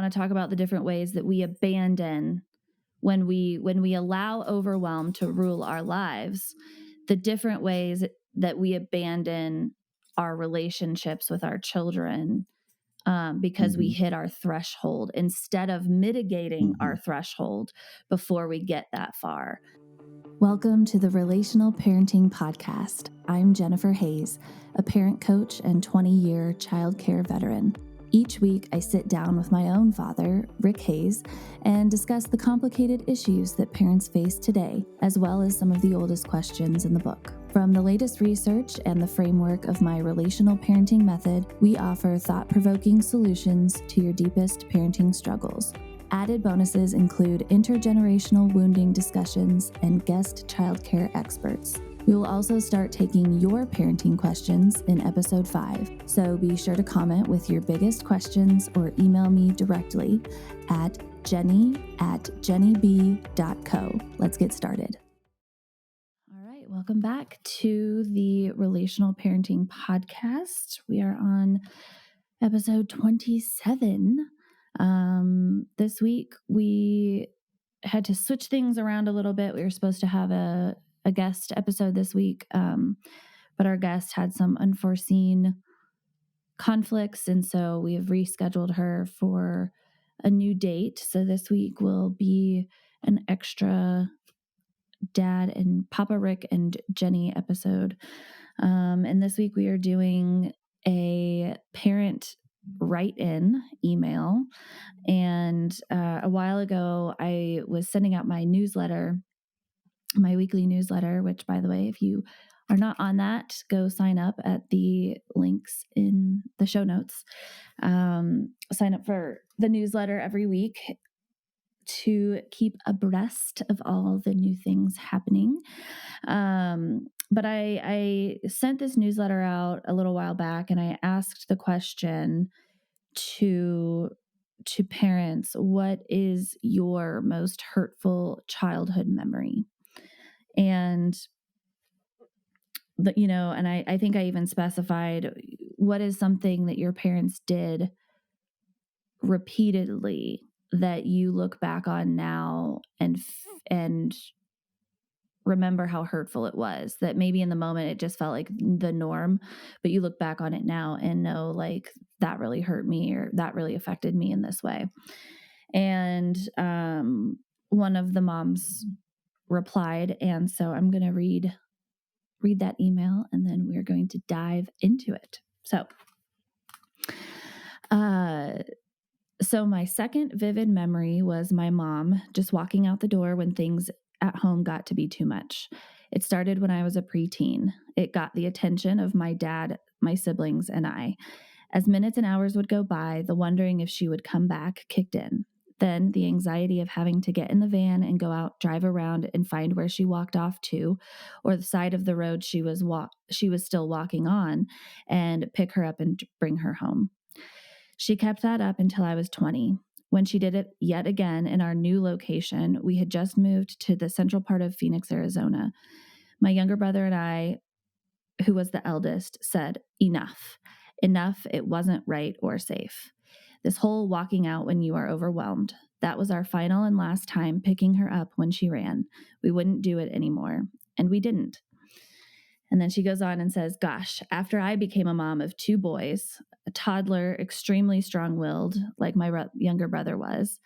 want to talk about the different ways that we abandon when we allow overwhelm to rule our lives, the different ways that we abandon our relationships with our children because we hit our threshold instead of mitigating our threshold before we get that far. Welcome to the Relational Parenting Podcast. I'm Jennifer Hayes, a parent coach and 20-year childcare veteran. Each week, I sit down with my own father, Rick Hayes, and discuss the complicated issues that parents face today, as well as some of the oldest questions in the book. From the latest research and the framework of my relational parenting method, we offer thought-provoking solutions to your deepest parenting struggles. Added bonuses include intergenerational wounding discussions and guest childcare experts. We will also start taking your parenting questions in episode 5, so be sure to comment with your biggest questions or email me directly at jenny@jennyb.co. Let's get started. All right, welcome back to the Relational Parenting Podcast. We are on episode 27. This week we had to switch things around a little bit. We were supposed to have a guest episode this week, but our guest had some unforeseen conflicts, and so we have rescheduled her for a new date. So this week will be an extra Dad and Papa Rick and Jenny episode. And this week we are doing a parent write-in email. And a while ago, I was sending out my newsletter, my weekly newsletter, which, by the way, if you are not on that, go sign up at the links in the show notes. Sign up for the newsletter every week to keep abreast of all the new things happening. But I sent this newsletter out a little while back, and I asked the question to parents, what is your most hurtful childhood memory? And and I think I even specified, what is something that your parents did repeatedly that you look back on now and remember how hurtful it was, that maybe in the moment it just felt like the norm, but you look back on it now and know, like, that really hurt me, or that really affected me in this way. And one of the moms replied, and so I'm going to read that email, and then we're going to dive into it. So my second vivid memory was my mom just walking out the door when things at home got to be too much. It started when I was a preteen. It got the attention of my dad, my siblings, and I. As minutes and hours would go by, the wondering if she would come back kicked in. Then the anxiety of having to get in the van and go out, drive around, and find where she walked off to, or the side of the road she was still walking on, and pick her up and bring her home. She kept that up until I was 20. When she did it yet again in our new location, we had just moved to the central part of Phoenix, Arizona. My younger brother and I, who was the eldest, said, enough. Enough, it wasn't right or safe. This whole walking out when you are overwhelmed, that was our final and last time picking her up when she ran. We wouldn't do it anymore. And we didn't. And then she goes on and says, gosh, after I became a mom of 2 boys, a toddler, extremely strong-willed, like my younger brother was,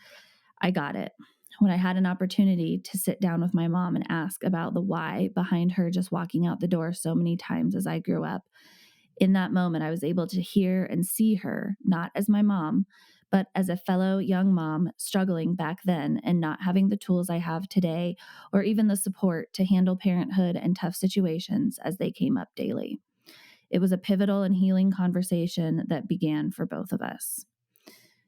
I got it. When I had an opportunity to sit down with my mom and ask about the why behind her just walking out the door so many times as I grew up, in that moment, I was able to hear and see her, not as my mom, but as a fellow young mom struggling back then and not having the tools I have today, or even the support to handle parenthood and tough situations as they came up daily. It was a pivotal and healing conversation that began for both of us.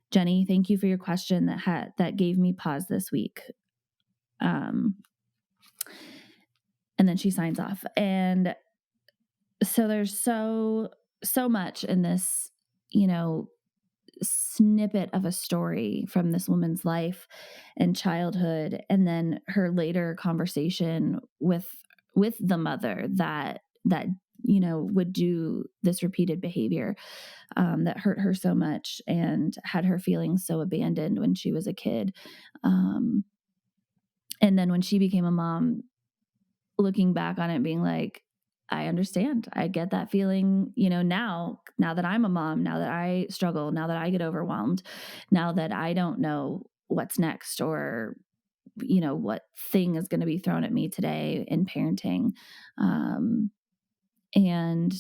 Jenny, thank you for your question that gave me pause this week. And then she signs off. And so there's so much in this, snippet of a story from this woman's life and childhood, and then her later conversation with the mother that would do this repeated behavior that hurt her so much and had her feeling so abandoned when she was a kid. And then when she became a mom, looking back on it, being like, I understand. I get that feeling, now that I'm a mom, now that I struggle, now that I get overwhelmed, now that I don't know what's next or, what thing is going to be thrown at me today in parenting. And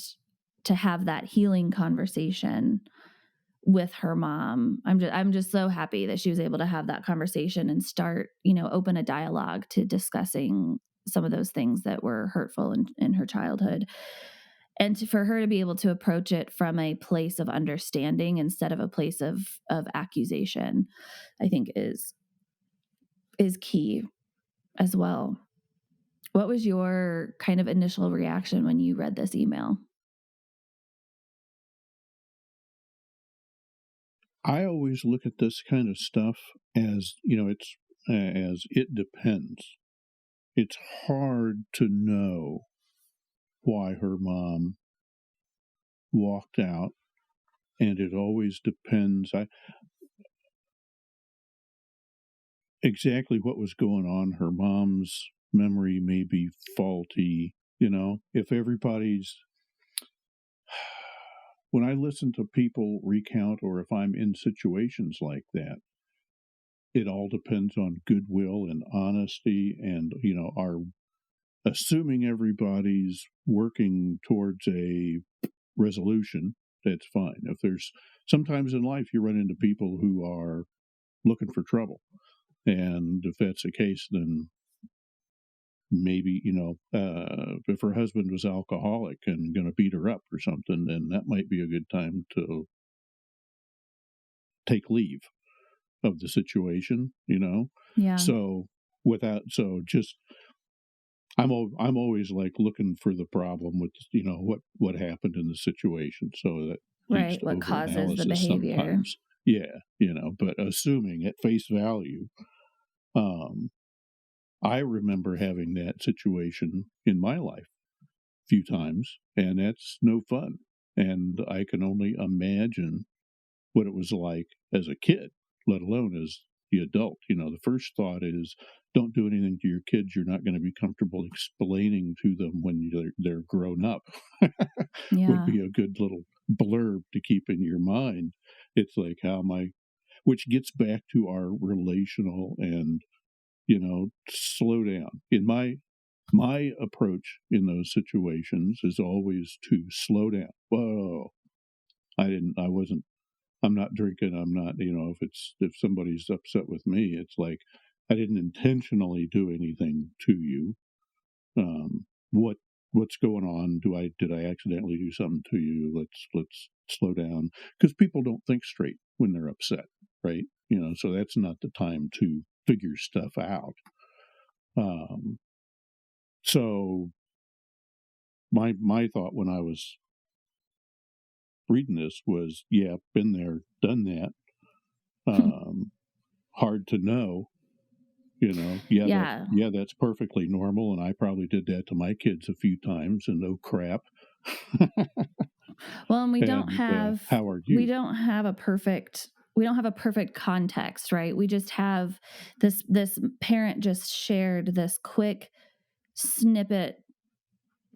to have that healing conversation with her mom. I'm just so happy that she was able to have that conversation and start, open a dialogue to discussing some of those things that were hurtful in her childhood. And for her to be able to approach it from a place of understanding instead of a place of accusation, I think is key as well. What was your kind of initial reaction when you read this email? I always look at this kind of stuff as, as it depends. It's hard to know why her mom walked out, and it always depends exactly what was going on. Her mom's memory may be faulty, if everybody's when I listen to people recount, or if I'm in situations like that, it all depends on goodwill and honesty and, our assuming everybody's working towards a resolution. That's fine. If there's sometimes in life you run into people who are looking for trouble. And if that's the case, then maybe, if her husband was alcoholic and going to beat her up or something, then that might be a good time to take leave of the situation, Yeah. So just I'm always like looking for the problem with what happened in the situation, so that leads Right. to What causes the overanalysis behavior? sometimes. Yeah, but assuming at face value, um, I remember having that situation in my life a few times, and that's no fun. And I can only imagine what it was like as a kid, let alone as the adult. The first thought is don't do anything to your kids you're not going to be comfortable explaining to them when they're grown up. Would Yeah. be a good little blurb to keep in your mind. It's like which gets back to our relational and, slow down. In my approach in those situations is always to slow down. Whoa, I wasn't I'm not drinking. I'm not, if somebody's upset with me, it's like, I didn't intentionally do anything to you. Um, what's going on? Did I accidentally do something to you? Let's slow down, because people don't think straight when they're upset, right? So that's not the time to figure stuff out. So my thought when I was reading this was, yeah, been there, done that. Hard to know, Yeah. that's perfectly normal, and I probably did that to my kids a few times, and oh crap. Well, and we don't And have how are you? a perfect context, right? We just have this parent just shared this quick snippet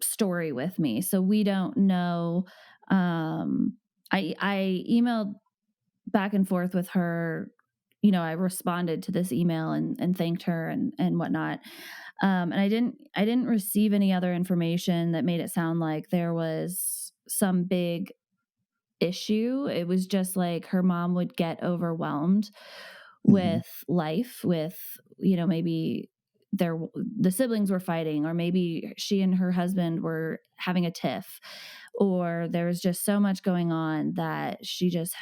story with me. So we don't know. I emailed back and forth with her. I responded to this email and thanked her and whatnot. And I didn't receive any other information that made it sound like there was some big issue. It was just like her mom would get overwhelmed with life, with, maybe the siblings were fighting, or maybe she and her husband were having a tiff, or there was just so much going on that she just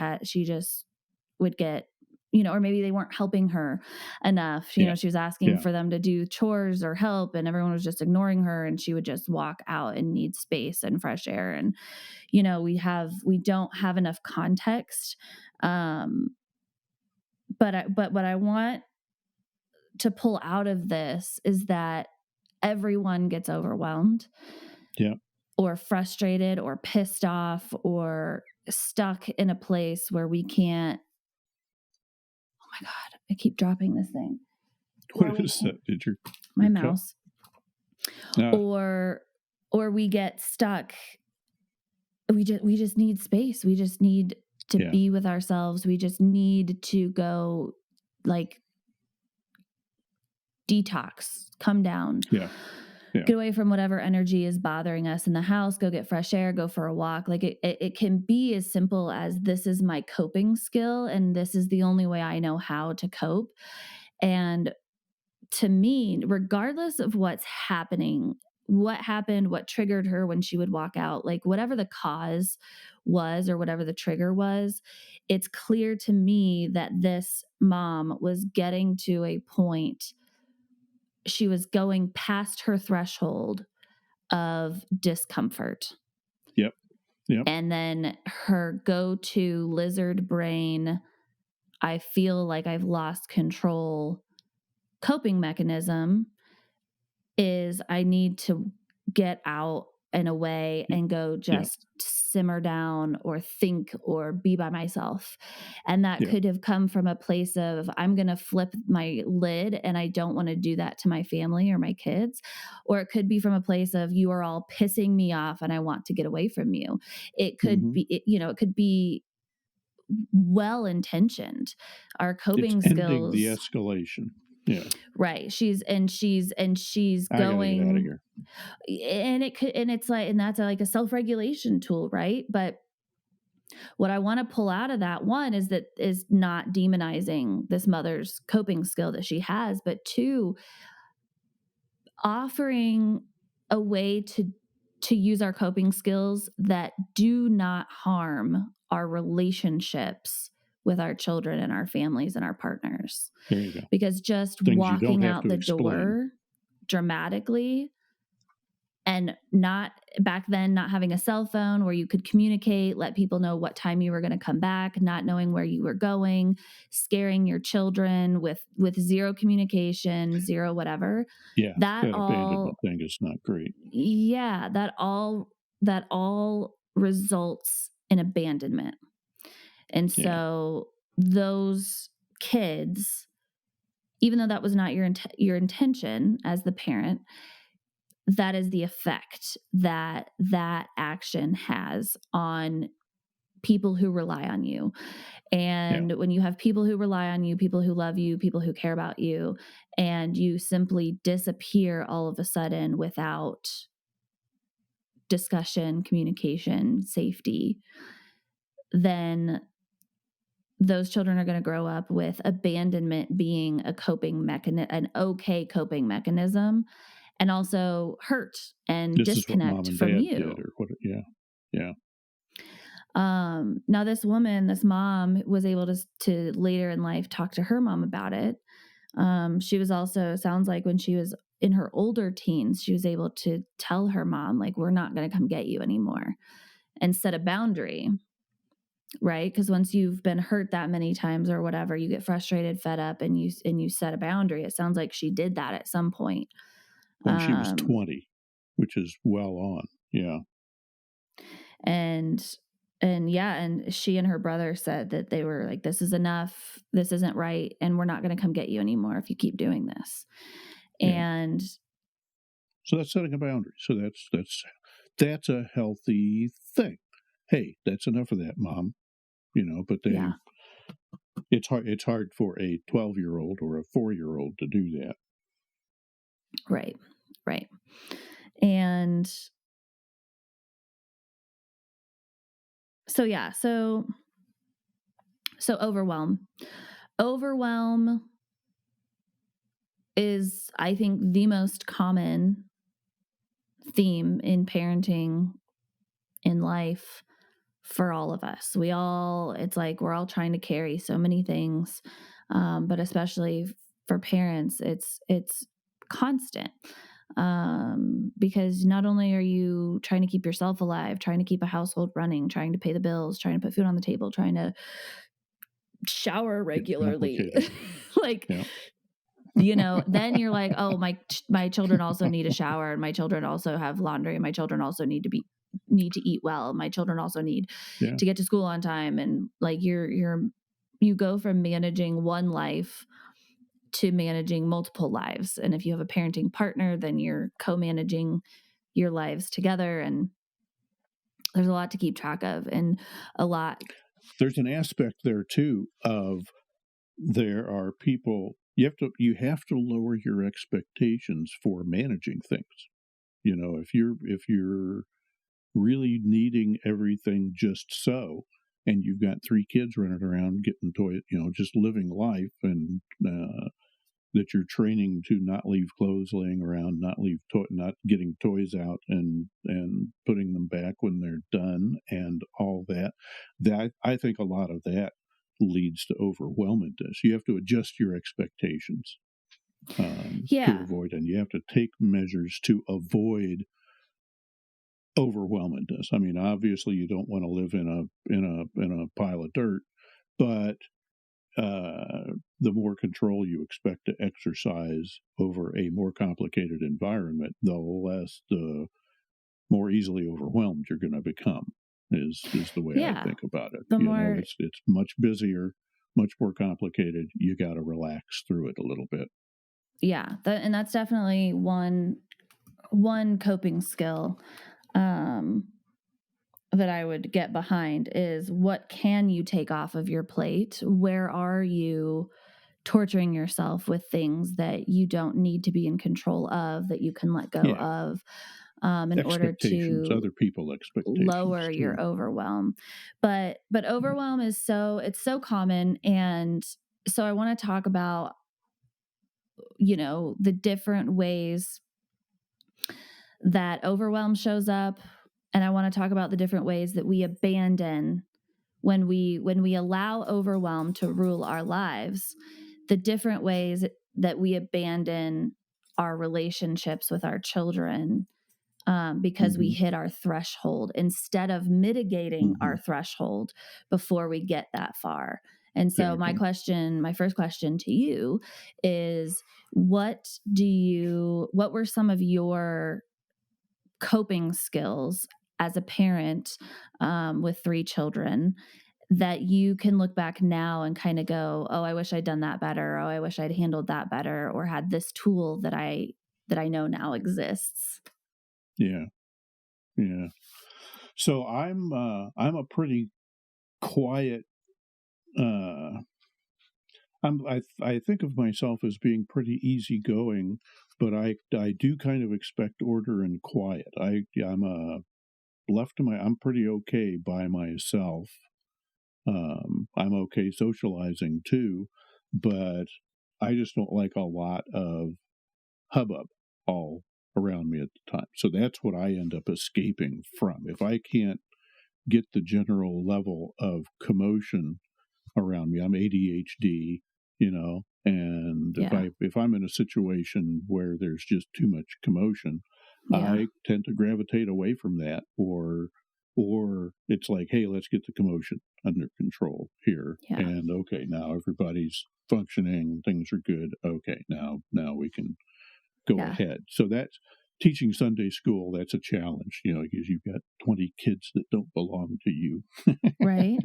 would get, or maybe they weren't helping her enough. Yeah, She was asking yeah, for them to do chores or help, and everyone was just ignoring her, and she would just walk out and need space and fresh air. And, we don't have enough context. But what I want to pull out of this is that everyone gets overwhelmed. yeah, or frustrated or pissed off or stuck in a place where we can't, oh my God, I keep dropping this thing. What is that? Did my your mouse. Or we get stuck. We just need space. We just need to be with ourselves. We just need to go like detox, come down. Yeah. Get away from whatever energy is bothering us in the house, go get fresh air, go for a walk. Like it can be as simple as, this is my coping skill and this is the only way I know how to cope. And to me, regardless of what's happening, what happened, what triggered her when she would walk out, like whatever the cause was or whatever the trigger was, it's clear to me that this mom was getting to a point, she was going past her threshold of discomfort. Yep. And then her go-to lizard brain, I feel like I've lost control coping mechanism is, I need to get out and away and go just simmer down or think or be by myself. And that could have come from a place of, I'm going to flip my lid and I don't want to do that to my family or my kids. Or it could be from a place of, you are all pissing me off and I want to get away from you. It could be, it could be well-intentioned. Our coping it's ending skills, the escalation. Yeah. Right. She's going, I gotta get out of here. and it could, and it's like, and that's like a self-regulation tool, right? But what I want to pull out of that, one, is not demonizing this mother's coping skill that she has, but two, offering a way to use our coping skills that do not harm our relationships with our children and our families and our partners. There you go. Because just Things walking out the door dramatically, and not back then, not having a cell phone where you could communicate, let people know what time you were going to come back, not knowing where you were going, scaring your children with zero communication, zero whatever. Yeah, that abandonment thing is not great. Yeah, that all results in abandonment. And so those kids, even though that was not your intention as the parent, that is the effect that action has on people who rely on you. And when you have people who rely on you, people who love you, people who care about you, and you simply disappear all of a sudden without discussion, communication, safety, then those children are going to grow up with abandonment being a coping mechanism, an okay coping mechanism, and also hurt and disconnect from you. Did or what, yeah. Now this mom was able to later in life talk to her mom about it. She was also, sounds like when she was in her older teens, she was able to tell her mom, like, we're not going to come get you anymore, and set a boundary. Right? Because once you've been hurt that many times or whatever, you get frustrated, fed up, and you set a boundary. It sounds like she did that at some point. When she was 20, which is well on. Yeah. And she and her brother said that they were like, this is enough. This isn't right. And we're not going to come get you anymore if you keep doing this. And so that's setting a boundary. So that's a healthy thing. Hey, that's enough of that, Mom. But then it's hard for a 12-year-old or a 4-year-old to do that. Right. And so overwhelm is, I think, the most common theme in parenting, in life, for all of us. It's like we're all trying to carry so many things, but especially for parents, it's constant, because not only are you trying to keep yourself alive, trying to keep a household running, trying to pay the bills, trying to put food on the table, trying to shower regularly, like then you're like, oh, my children also need a shower, and my children also have laundry, and my children also need to eat well. My children also need Yeah. to get to school on time. And like you go from managing one life to managing multiple lives. And if you have a parenting partner, then you're co-managing your lives together. And there's a lot to keep track of, and a lot. There's an aspect there too of there are people you have to lower your expectations for managing things. If you're really needing everything just so, and you've got 3 kids running around getting toy, just living life, and that you're training to not leave clothes laying around, not getting toys out and putting them back when they're done, and all that. That I think a lot of that leads to overwhelmedness. You have to adjust your expectations to Yeah. avoid, and you have to take measures to avoid overwhelmedness. I mean, obviously, you don't want to live in a pile of dirt, but the more control you expect to exercise over a more complicated environment, the more easily overwhelmed you're going to become. Is the way I Yeah. think about it. The more, It's much busier, much more complicated. You got to relax through it a little bit. yeah. And that's definitely one coping skill that I would get behind is, what can you take off of your plate? Where are you torturing yourself with things that you don't need to be in control of, that you can let go Yeah, of, in order expectations, to other people expectations lower your too. overwhelm. But overwhelm is it's so common. And so I want to talk about, the different ways that overwhelm shows up. And I want to talk about the different ways that we abandon when we allow overwhelm to rule our lives, the different ways that we abandon our relationships with our children, because we Hmm. hit our threshold instead of mitigating Hmm. our threshold before we get that far. And so Exactly. my first question to you is, what were some of your coping skills as a parent, with 3 children, that you can look back now and kind of go, oh, I wish I'd done that better. Oh, I wish I'd handled that better, or had this tool that I know now exists. Yeah. Yeah. So I'm a pretty quiet. Uh, I think of myself as being pretty easygoing, but I do kind of expect order and quiet. I'm a left to my I'm pretty okay by myself. I'm okay socializing too, but I just don't like a lot of hubbub all around me at the time. So that's what I end up escaping from. If I can't get the general level of commotion around me, I'm ADHD, and Yeah. if I'm in a situation where there's just too much commotion, Yeah. I tend to gravitate away from that, or it's like, hey, let's get the commotion under control here, Yeah. and okay, now everybody's functioning, things are good. Okay, now we can go Yeah. ahead. So that's teaching Sunday school. That's a challenge, because you've got 20 kids that don't belong to you, Right.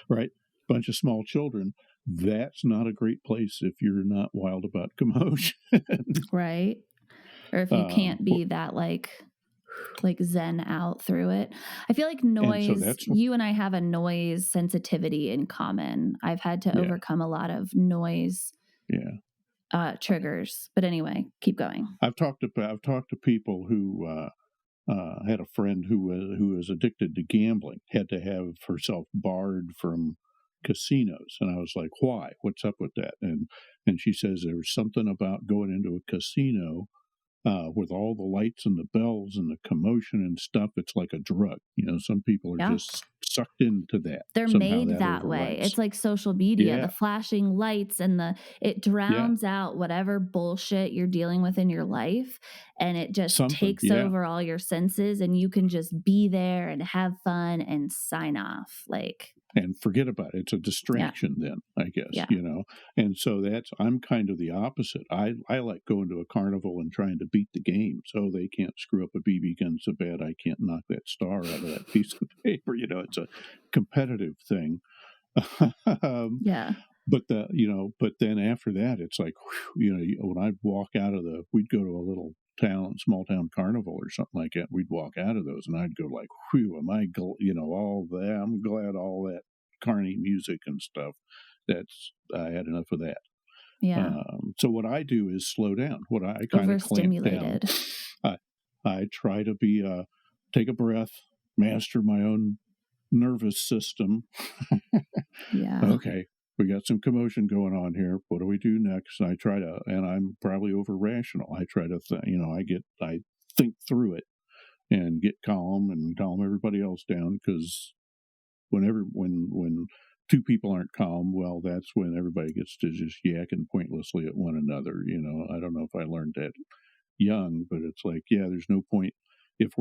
right? Bunch of small children. That's not a great place if you're not wild about commotion. Right. Or if you um, can't be that like zen out through it. I feel like and so noise, that's you and I have a noise sensitivity in common. I've had to yeah, overcome a lot of noise yeah. triggers. But anyway, keep going. I've talked to people who had a friend who was addicted to gambling, had to have herself barred from casinos, and I was like, why? What's up with that? And she says there was something about going into a casino with all the lights and the bells and the commotion and stuff. It's like a drug. Some people are Yeah. just sucked into that. They're Somehow made that that way. It's overrides. like social media, the Yeah, flashing lights and it yeah, drowns out whatever bullshit you're dealing with in your life. And it just something. takes Yeah, over all your senses, and you can just be there and have fun and sign off. Like, and forget about it. It's a distraction then, I guess, Yeah. And so I'm kind of the opposite. I like going to a carnival and trying to beat the game so they can't screw up a BB gun so bad I can't knock that star out of that piece of paper. It's a competitive thing. um, Yeah. but but then after that, it's like, when I'd walk out of we'd go to a little small town carnival or something like that. We'd walk out of those and I'd go like, whew, all that. I'm glad all that carny music and stuff. I had enough of that. Yeah. So what I do is slow down. What I kind of clamp down. Overstimulated. I try to take a breath, master my own nervous system. Yeah. Okay, we got some commotion going on here. What do we do next? And I'm probably over rational. I try to, I think through it and get calm and calm everybody else down, because when two people aren't calm, well, that's when everybody gets to just yakking pointlessly at one another. I don't know if I learned that young, but it's like, yeah, there's no point if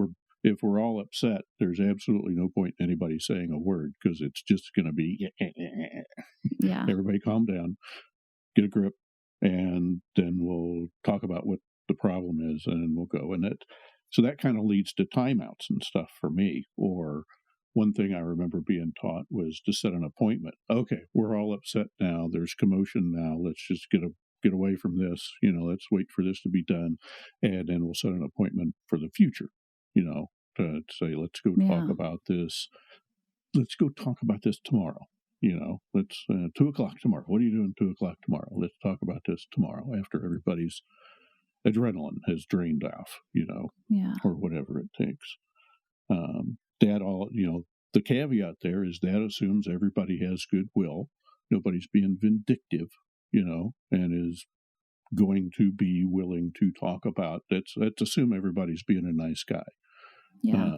we're all upset. There's absolutely no point in anybody saying a word, because it's just going to be Yeah. everybody calm down, get a grip, and then we'll talk about what the problem is, and then we'll go. So that kind of leads to timeouts and stuff for me. Or one thing I remember being taught was to set an appointment. Okay, we're all upset now. There's commotion now. Let's just get away from this. Let's wait for this to be done, and then we'll set an appointment for the future. To say, let's go talk about this. Let's go talk about this tomorrow. Let's 2:00 tomorrow. What are you doing 2:00 tomorrow? Let's talk about this tomorrow after everybody's adrenaline has drained off. Yeah. Or whatever it takes. The caveat there is that assumes everybody has goodwill. Nobody's being vindictive, and is going to be willing to talk about. Let's assume everybody's being a nice guy. Yeah.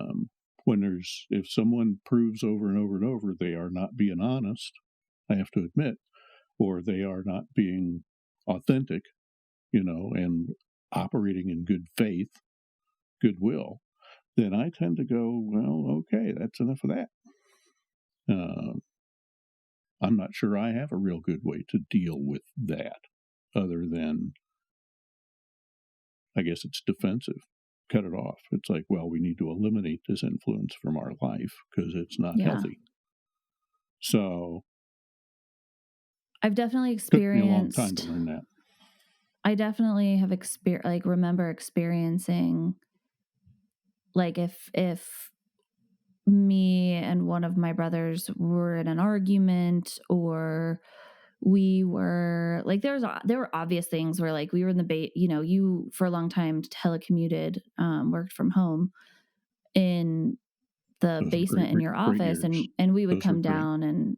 If someone proves over and over and over they are not being honest, I have to admit, or they are not being authentic, and operating in good faith, goodwill, then I tend to go, well, okay, that's enough of that. I'm not sure I have a real good way to deal with that, other than, I guess it's defensive. Cut it off. It's like, well, we need to eliminate this influence from our life because it's not healthy. So I've definitely took me a long experienced. time to learn that. I definitely have remember experiencing, like, if me and one of my brothers were in an argument, or we were like, there were obvious things where, like, we were in the you for a long time telecommuted, worked from home in the basement in your office, and we would come down and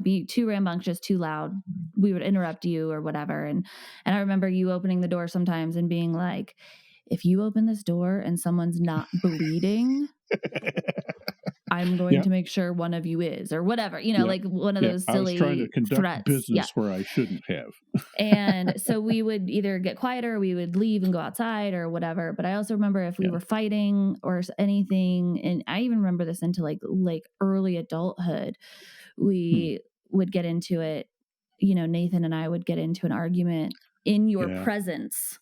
be too rambunctious, too loud. We would interrupt you or whatever, and I remember you opening the door sometimes and being like, if you open this door and someone's not bleeding, I'm going to make sure one of you is, or whatever, like one of those silly I was trying to conduct threats. business where I shouldn't have. And so we would either get quieter, we would leave and go outside or whatever. But I also remember if we were fighting or anything, and I even remember this into like early adulthood, we would get into it. Nathan and I would get into an argument in your presence.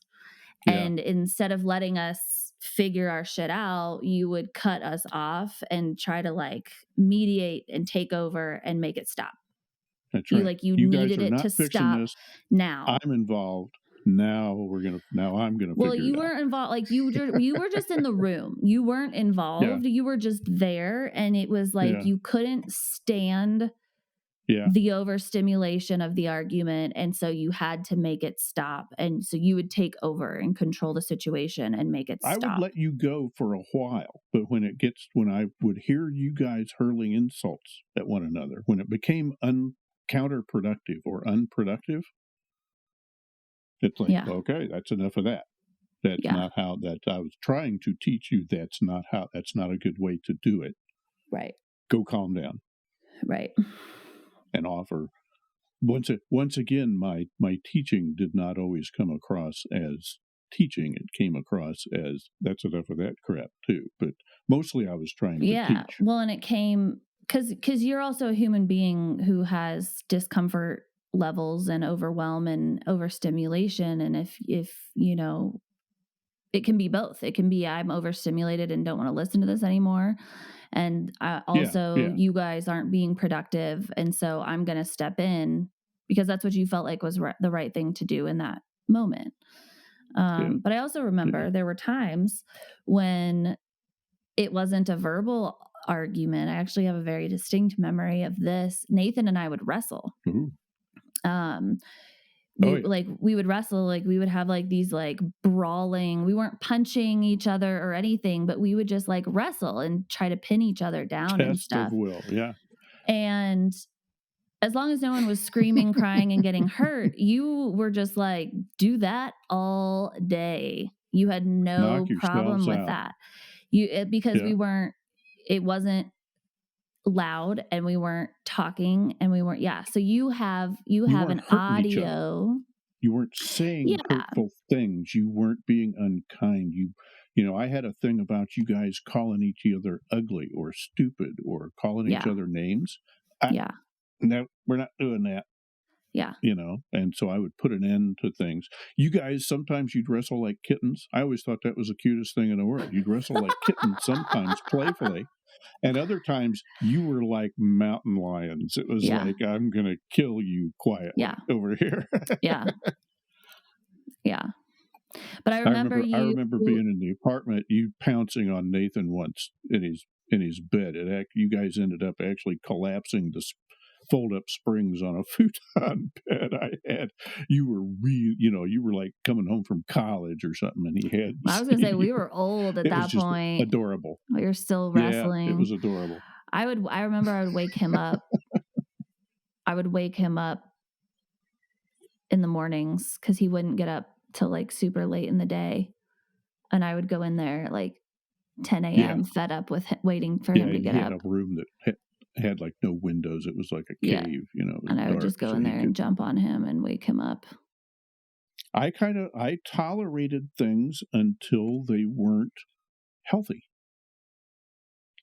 And instead of letting us figure our shit out, you would cut us off and try to mediate and take over and make it stop. That's right. You needed it to stop. This. Now I'm involved. Now I'm gonna. Well, you weren't involved. You were just in the room. You weren't involved. You were just there, and it was you couldn't stand the overstimulation of the argument, and so you had to make it stop. And so you would take over and control the situation and make it stop. I would let you go for a while, but when I would hear you guys hurling insults at one another, when it became counterproductive or unproductive, it's like, okay, that's enough of that. That's not how that I was trying to teach you. That's not a good way to do it. Right. Go calm down. Right. And offer. Once again, my teaching did not always come across as teaching. It came across as, that's enough of that crap too. But mostly I was trying to teach. Well, and it came 'cause you're also a human being who has discomfort levels and overwhelm and overstimulation, and if, you know, it can be both. It can be I'm overstimulated and don't wanna listen to this anymore, and, Yeah, also yeah, you guys aren't being productive, and so I'm gonna step in because that's what you felt like was the right thing to do in that moment. yeah, But I also yeah. remember there were times when it wasn't a verbal argument. I actually have a very distinct memory of this. Nathan and I would wrestle. Ooh. Um, Oh, we yeah. like we would wrestle, like we would have like these like brawling. We weren't punching each other or anything, but we would just like wrestle and try to pin each other down and Test of stuff. will, yeah. And as long as no one was screaming, crying, and getting hurt, you were just like, do that all day. You had Knock no problem yourselves with out. that. Because Yeah. we weren't, it wasn't loud and we weren't talking and we weren't, yeah. So you You have weren't an hurting each other. audio. You weren't saying Yeah. hurtful things. You weren't being unkind. I had a thing about you guys calling each other ugly or stupid or calling each Yeah. other names. I, Yeah. no, we're not doing that. Yeah. And so I would put an end to things. You guys, sometimes you'd wrestle like kittens. I always thought that was the cutest thing in the world. You'd wrestle like kittens, sometimes playfully, and other times you were like mountain lions. It was Yeah. like, I'm going to kill you quietly Yeah. over here. Yeah. Yeah. But I I remember remember I you, remember being in the apartment, you pouncing on Nathan once in his bed. You guys ended up actually collapsing the fold up springs on a futon bed I had. You were you were like coming home from college or something, and he had I was going to say, you. we were old at It was that just point. adorable. We were still Yeah, it wrestling. was adorable. I remember I would wake him up. I would wake him up in the mornings because he wouldn't get up till like super late in the day. And I would go in there at like 10 Yeah, a.m. fed up with waiting for yeah, him to and get he had up. a room that had like no windows. It was like a Yeah. cave. It was And I would dark, just go so in he there and could. jump on him and wake him up. I tolerated things until they weren't healthy.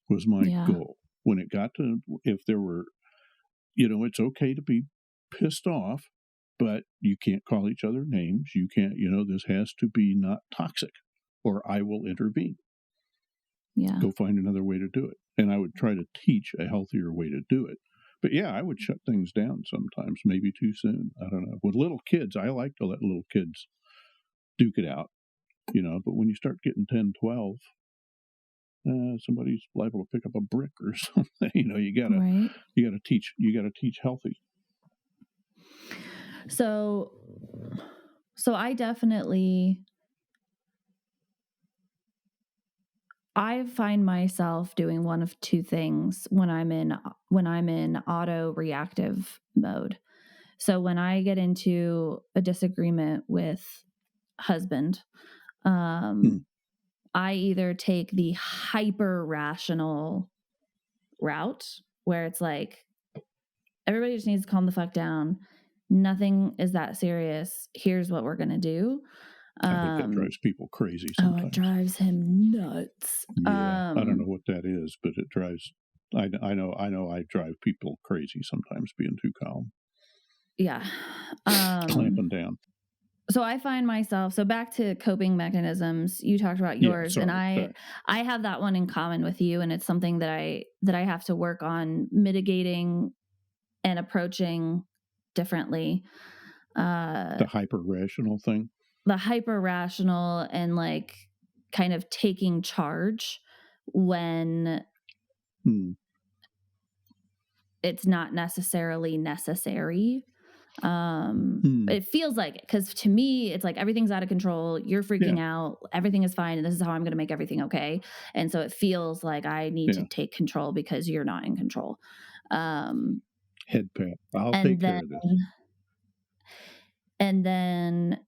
Was my Yeah. goal. When it got to, if there were, it's okay to be pissed off, but you can't call each other names. You can't, this has to be not toxic, or I will intervene. Yeah. Go find another way to do it. And I would try to teach a healthier way to do it. But yeah, I would shut things down sometimes, maybe too soon. I don't know. With little kids, I like to let little kids duke it out, but when you start getting 10, 12, somebody's liable to pick up a brick or something. Right. You gotta teach healthy. So, so I definitely, I find myself doing one of two things when I'm in auto reactive mode. So when I get into a disagreement with husband, Hmm. I either take the hyper rational route where it's like everybody just needs to calm the fuck down. Nothing is that serious. Here's what we're gonna do. I think that Um, drives people crazy oh, it sometimes. drives him nuts. Yeah, I don't know what that is, but it drives. I know. I drive people crazy sometimes being too calm, Yeah. clamping down. So I find myself, so back to coping mechanisms, you talked about Yeah, yours, and sorry. I have that one in common with you, and it's something that I have to work on mitigating and approaching differently. The hyper rational thing. The hyper rational and like kind of taking charge when Hmm. it's not necessarily necessary. Hmm. It feels like it because to me, it's like everything's out of control. You're Yeah. freaking out. Everything is fine. And this is how I'm going to make everything okay. And so it feels like I need to Yeah. take control because you're not in control. Um, Head pat. I'll and take then, care of this. and then,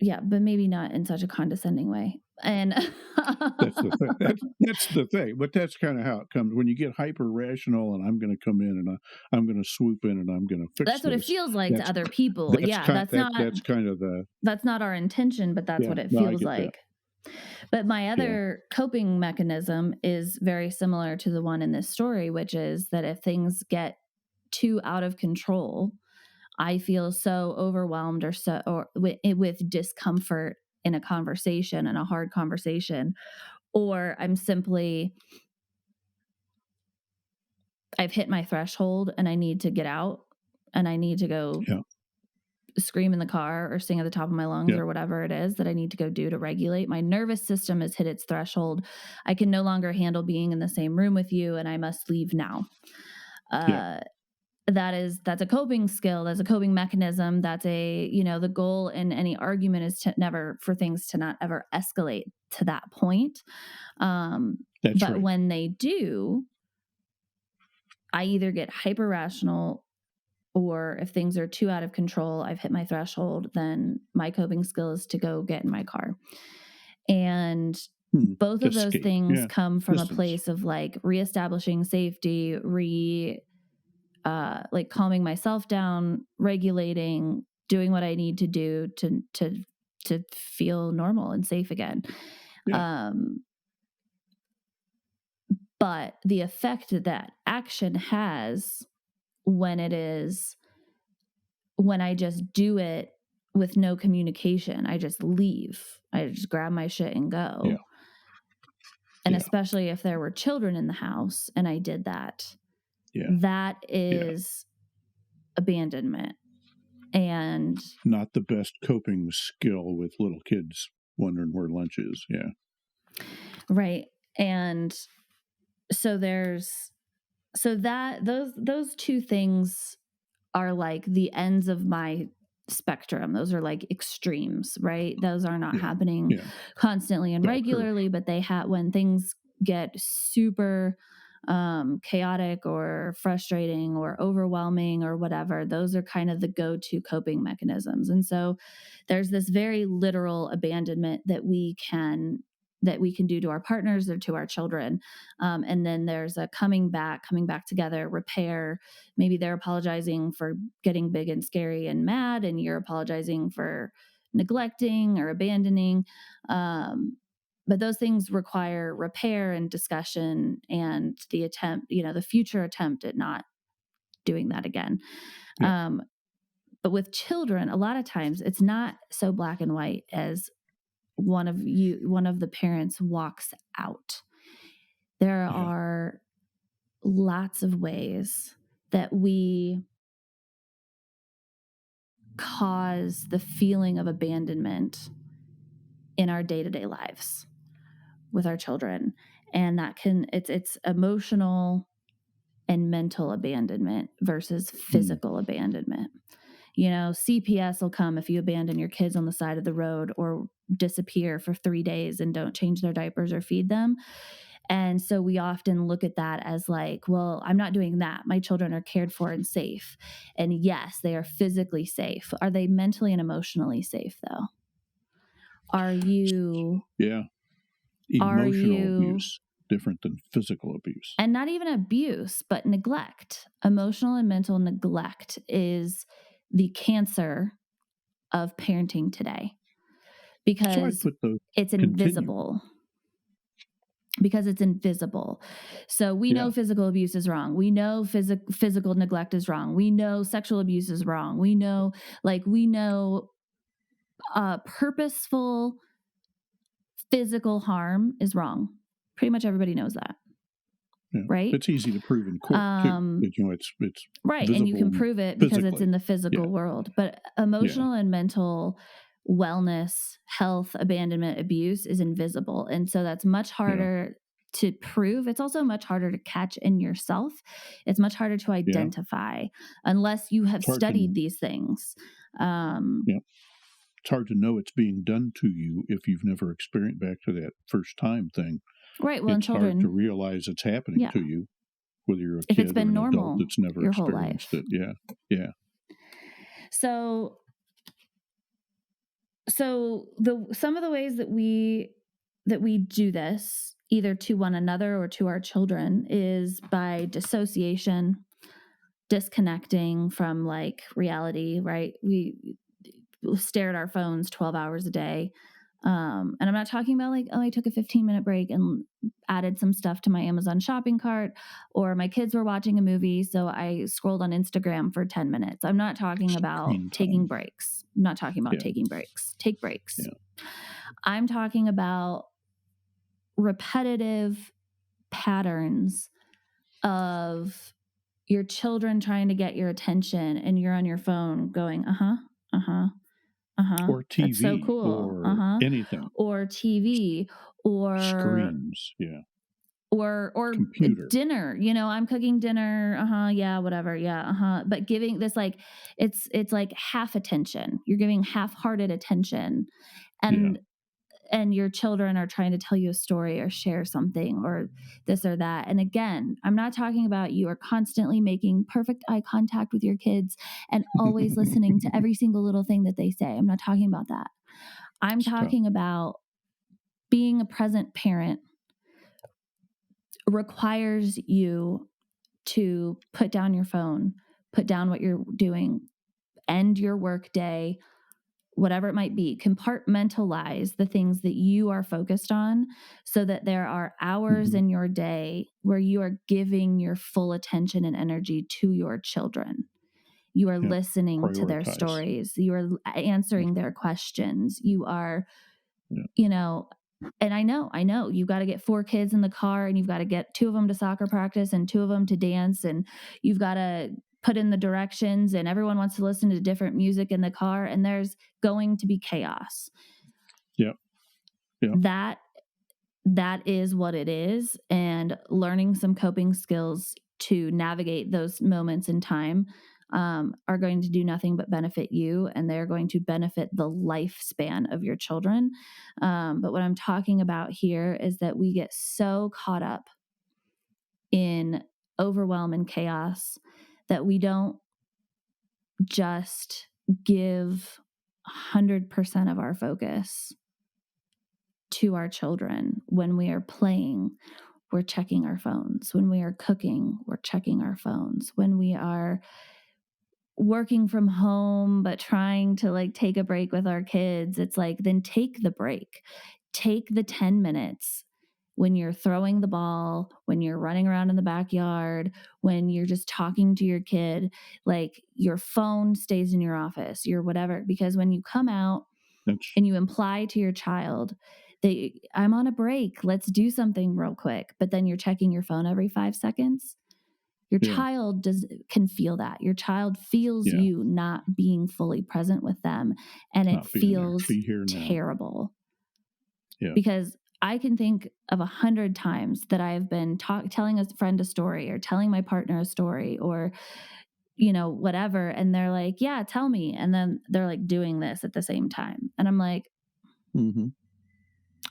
yeah, but maybe not in such a condescending way. And That's the thing. That's the thing. But that's kind of how it comes. When you get hyper rational, and I'm going to come in and I'm going to swoop in and I'm going to fix that's what it this. feels like to That's other people. that's Yeah, kind that's kind of the that's not our intention, but that's yeah. what it No, I feels get that. like. But my Yeah. other coping mechanism is very similar to the one in this story, which is that if things get too out of control, I feel so overwhelmed or with discomfort in a conversation, in a hard conversation, or I've hit my threshold and I need to get out and I need to go Yeah. scream in the car or sing at the top of my lungs Yeah. or whatever it is that I need to go do to regulate. My nervous system has hit its threshold. I can no longer handle being in the same room with you and I must leave now. Yeah. Uh, that's a coping skill. That's a coping mechanism. That's the goal in any argument is for things to not ever escalate to that point. That's But right. when they do, I either get hyper rational, or if things are too out of control, I've hit my threshold, then my coping skill is to go get in my car. And both of those Escape. things Yeah. come from a Distance. place of like reestablishing safety, like calming myself down, regulating, doing what I need to do to feel normal and safe again. Yeah. But the effect that action has when I just do it with no communication, I just leave. I just grab my shit and Yeah. go. And Yeah. especially if there were children in the house and I did that, Yeah. that Yeah. is abandonment. And Not the best coping skill with little kids wondering where lunch is. Yeah. right. And so those two things are like the ends of my spectrum. Those are like extremes, right? Those are not Yeah. happening Yeah. constantly and Bell curve. regularly, but when things get super chaotic or frustrating or overwhelming or whatever, those are kind of the go-to coping mechanisms. And so there's this very literal abandonment that we can do to our partners or to our children. And then there's a coming back together, repair. Maybe they're apologizing for getting big and scary and mad, and you're apologizing for neglecting or abandoning. But those things require repair and discussion and the future attempt at not doing that again. Yeah. But with children, a lot of times it's not so black and white as one of the parents walks out. There Yeah. are lots of ways that we cause the feeling of abandonment in our day-to-day lives with our children. And it's emotional and mental abandonment versus physical abandonment. CPS will come if you abandon your kids on the side of the road or disappear for 3 days and don't change their diapers or feed them. And so we often look at that as like, well, I'm not doing that. My children are cared for and safe. And yes, they are physically safe. Are they mentally and emotionally safe though? Are you Yeah. are Emotional you abuse, different than physical abuse. and not even abuse, but neglect. Emotional and mental neglect is the cancer of parenting today So I because put those it's continue. invisible. So we know Yeah. physical abuse is wrong. We know physical neglect is wrong. We know sexual abuse is wrong. We know purposeful physical harm is wrong. Pretty much everybody knows that, Yeah. right? It's easy to prove in court too. But, it's Right. And you visible can prove it because it's physically. in the Yeah. physical world. But Yeah. emotional and mental wellness, health, abandonment, abuse is invisible. And so that's much Yeah. harder to prove. It's also much harder to catch in yourself. It's much harder to Yeah. identify unless you have It's hard to studied these things. yeah. It's hard to know it's being done to you if you've never experienced back to that first time thing. Right. Well, in It's hard to children, realize it's happening yeah. to you, whether you're a If it's kid or been an adult normal that's never your whole experienced life. it. Yeah. Yeah. So some of the ways that we do this either to one another or to our children is by dissociation, disconnecting from like reality, right? We stare at our phones 12 hours a day. And I'm not talking about like, oh, I took a 15-minute break and added some stuff to my Amazon shopping cart, or my kids were watching a movie, so I scrolled on Instagram for 10 minutes. I'm not talking about Screen taking time. breaks. I'm not talking about Yeah. taking breaks. Take breaks. Yeah. I'm talking about repetitive patterns of your children trying to get your attention and you're on your phone going, uh-huh, uh-huh, uh-huh. Or That's so TV cool. or Uh-huh. anything. Or TV or Screens. Yeah. or Computer. dinner. I'm cooking dinner. Uh-huh. Yeah, whatever. Yeah, uh-huh. But giving this like it's like half attention. You're giving half-hearted attention. Yeah. And your children are trying to tell you a story or share something or this or that. And again, I'm not talking about you are constantly making perfect eye contact with your kids and always listening to every single little thing that they say. I'm not talking about that. I'm It's tough. talking about being a present parent requires you to put down your phone, put down what you're doing, end your work day, whatever it might be, compartmentalize the things that you are focused on so that there are hours Mm-hmm. in your day where you are giving your full attention and energy to your children. You are Yep. listening to their Prioritize. stories. You are answering their questions. You are, Yeah. And I know you've got to get 4 kids in the car and you've got to get 2 of them to soccer practice and 2 of them to dance. And you've got to put in the directions and everyone wants to listen to different music in the car. And there's going to be chaos. Yep. Yep. That is what it is. And learning some coping skills to navigate those moments in time are going to do nothing but benefit you, and they're going to benefit the lifespan of your children. But what I'm talking about here is that we get so caught up in overwhelm and chaos that we don't just give 100% of our focus to our children. When we are playing, we're checking our phones. When we are cooking, we're checking our phones. When we are working from home but trying to like take a break with our kids, it's like, then take the break. Take the 10 minutes when you're throwing the ball, when you're running around in the backyard, when you're just talking to your kid. Like, your phone stays in your office, your whatever, because when you come out That's and you imply to your child, I'm on a break, let's do something real quick, but then you're checking your phone every 5 seconds. Your yeah. child can feel that. Your child feels Yeah. you not being fully present with them, and it Not being there. feels Be here now. terrible. Yeah. Because I can think of 100 times that I have been telling a friend a story or telling my partner a story or whatever, and they're like, yeah, tell me, and then they're like doing this at the same time, and I'm like, Mm-hmm.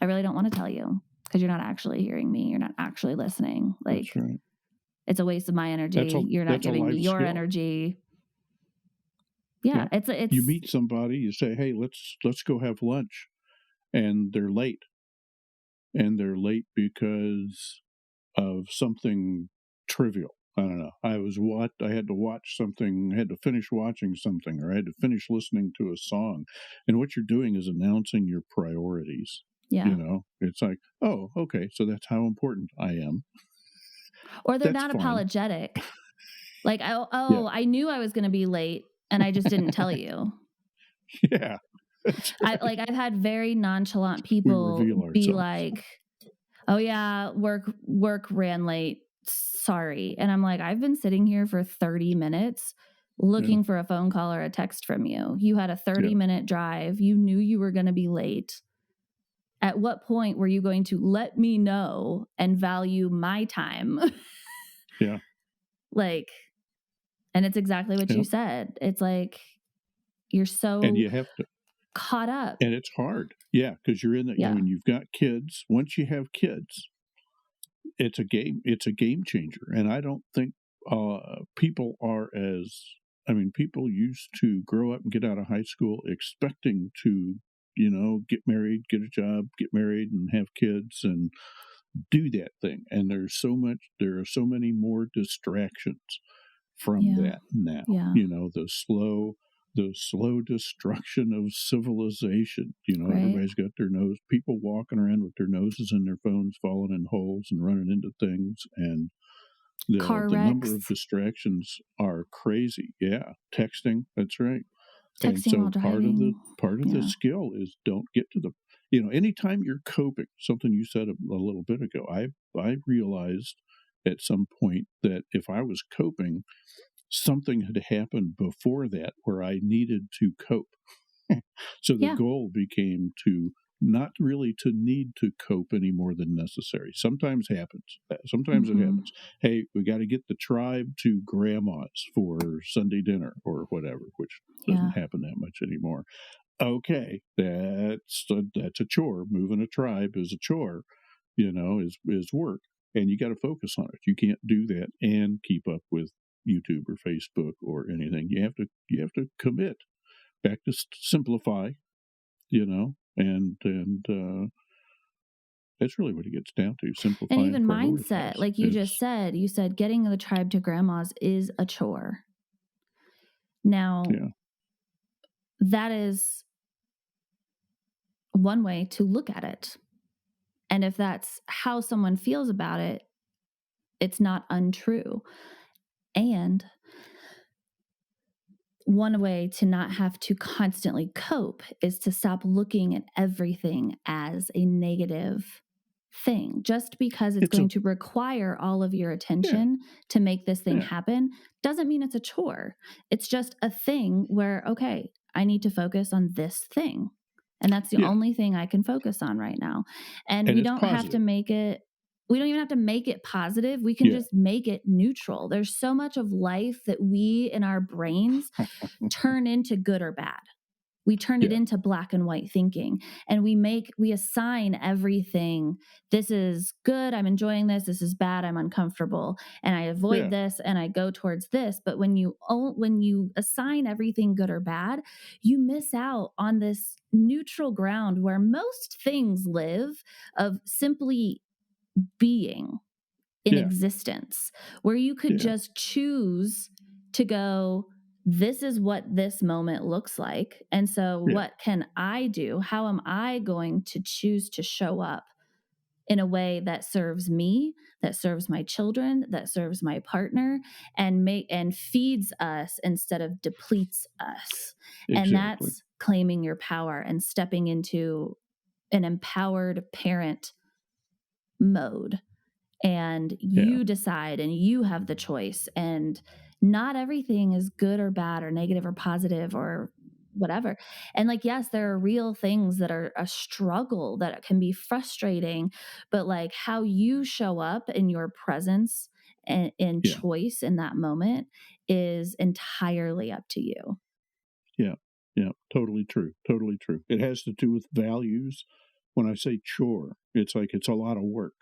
I really don't want to tell you because you're not actually hearing me, you're not actually listening. That's Like, right. it's a waste of my energy, you're not That's a giving me life your skill. energy. Yeah, Yeah. it's You meet somebody, you say, hey, let's go have lunch, and they're late. And they're late because of something trivial. I don't know. I had to watch something, I had to finish watching something, or I had to finish listening to a song. And what you're doing is announcing your priorities. yeah. It's like, oh, okay, so that's how important I am. Or they're That's not fine. apologetic. Like, Yeah. I knew I was going to be late and I just didn't tell you. Yeah. That's right. I've had very nonchalant We people reveal be ourselves. like, oh yeah, work ran late. Sorry. And I'm like, I've been sitting here for 30 minutes Yeah. looking for a phone call or a text from you. You had a Yeah. 30-minute drive. You knew you were going to be late. At what point were you going to let me know and value my time? Yeah. And it's exactly what Yeah. you said. It's like, you're And so you have to, caught up. and it's hard. Yeah. Because you're in that, Yeah. when you've got kids, once you have kids, it's a game changer. And I don't think people are people used to grow up and get out of high school expecting to get married, get a job, get married, and have kids and do that thing. And there are so many more distractions from Yeah. that now. Yeah. The slow the slow destruction of civilization. Right. Everybody's got their nose, people walking around with their noses in their phones, falling in holes and running into things. And Car the number of wrecks, distractions are crazy. Yeah. Texting. That's right. And texting while so driving. part of the Yeah. skill is don't get to the, anytime you're coping, something you said a little bit ago, I realized at some point that if I was coping, something had happened before that where I needed to cope. So the Yeah. goal became to not really to need to cope any more than necessary. Sometimes happens. Sometimes it Mhm. happens. Hey, we got to get the tribe to grandma's for Sunday dinner or whatever, which doesn't Yeah. happen that much anymore. Okay, that's a chore. Moving a tribe is a chore. Is work, and you got to focus on it. You can't do that and keep up with YouTube or Facebook or anything. You have to commit back to simplify. And that's really what it gets down to: And simplify and even mindset, prioritize. like you just said, you said getting the tribe to grandma's is a chore. Now, Yeah, that is one way to look at it. And if that's how someone feels about it, it's not untrue. And one way to not have to constantly cope is to stop looking at everything as a negative thing. Just because it's it's a going to require all of your yeah, attention to make this thing yeah, happen doesn't mean it's a chore. It's just a thing where, okay, I need to focus on this thing. And that's the yeah, only thing I can focus on right now. And and it's positive. we don't even have to make it positive. We can Yeah, just make it neutral. There's so much of life that we in our brains turn into good or bad. We turn it yeah, into black and white thinking, and we assign everything. This is good. I'm enjoying this. This is bad. I'm uncomfortable, and I avoid yeah, this and I go towards this. But when you assign everything good or bad, you miss out on this neutral ground where most things live, of simply being in yeah, existence, where you could yeah, just choose to go, this is what this moment looks like. And so, yeah, what can I do? How am I going to choose to show up in a way that serves me, that serves my children, that serves my partner, and feeds us instead of depletes us? And exactly. that's claiming your power and stepping into an empowered parent mode, and Yeah, you decide and you have the choice, and not everything is good or bad or negative or positive or whatever. And like, yes, there are real things that are a struggle that can be frustrating, but like how you show up in your presence and yeah, choice in that moment is entirely up to you. yeah, yeah. Totally true. Totally true. It has to do with values. When I say chore, it's like it's a lot of work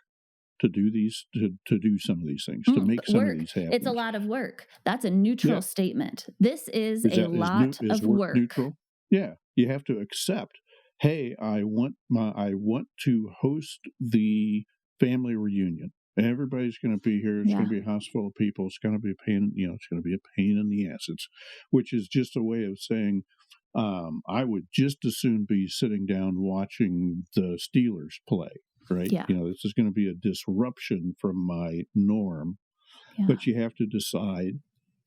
to do to do some of these things, to make some of Work, these it's a happen. lot of work. That's a Yeah. neutral statement. This is Is a that lot is of work work. neutral? Yeah. You have to accept, hey, I want to host the family reunion. Everybody's going to be here. It's going Yeah. to be a house full of people. It's going to be a pain. It's going to be a pain in the ass. Which is just a way of saying, I would just as soon be sitting down watching the Steelers play. Right? Yeah. This is going to be a disruption from my norm. Yeah. But you have to decide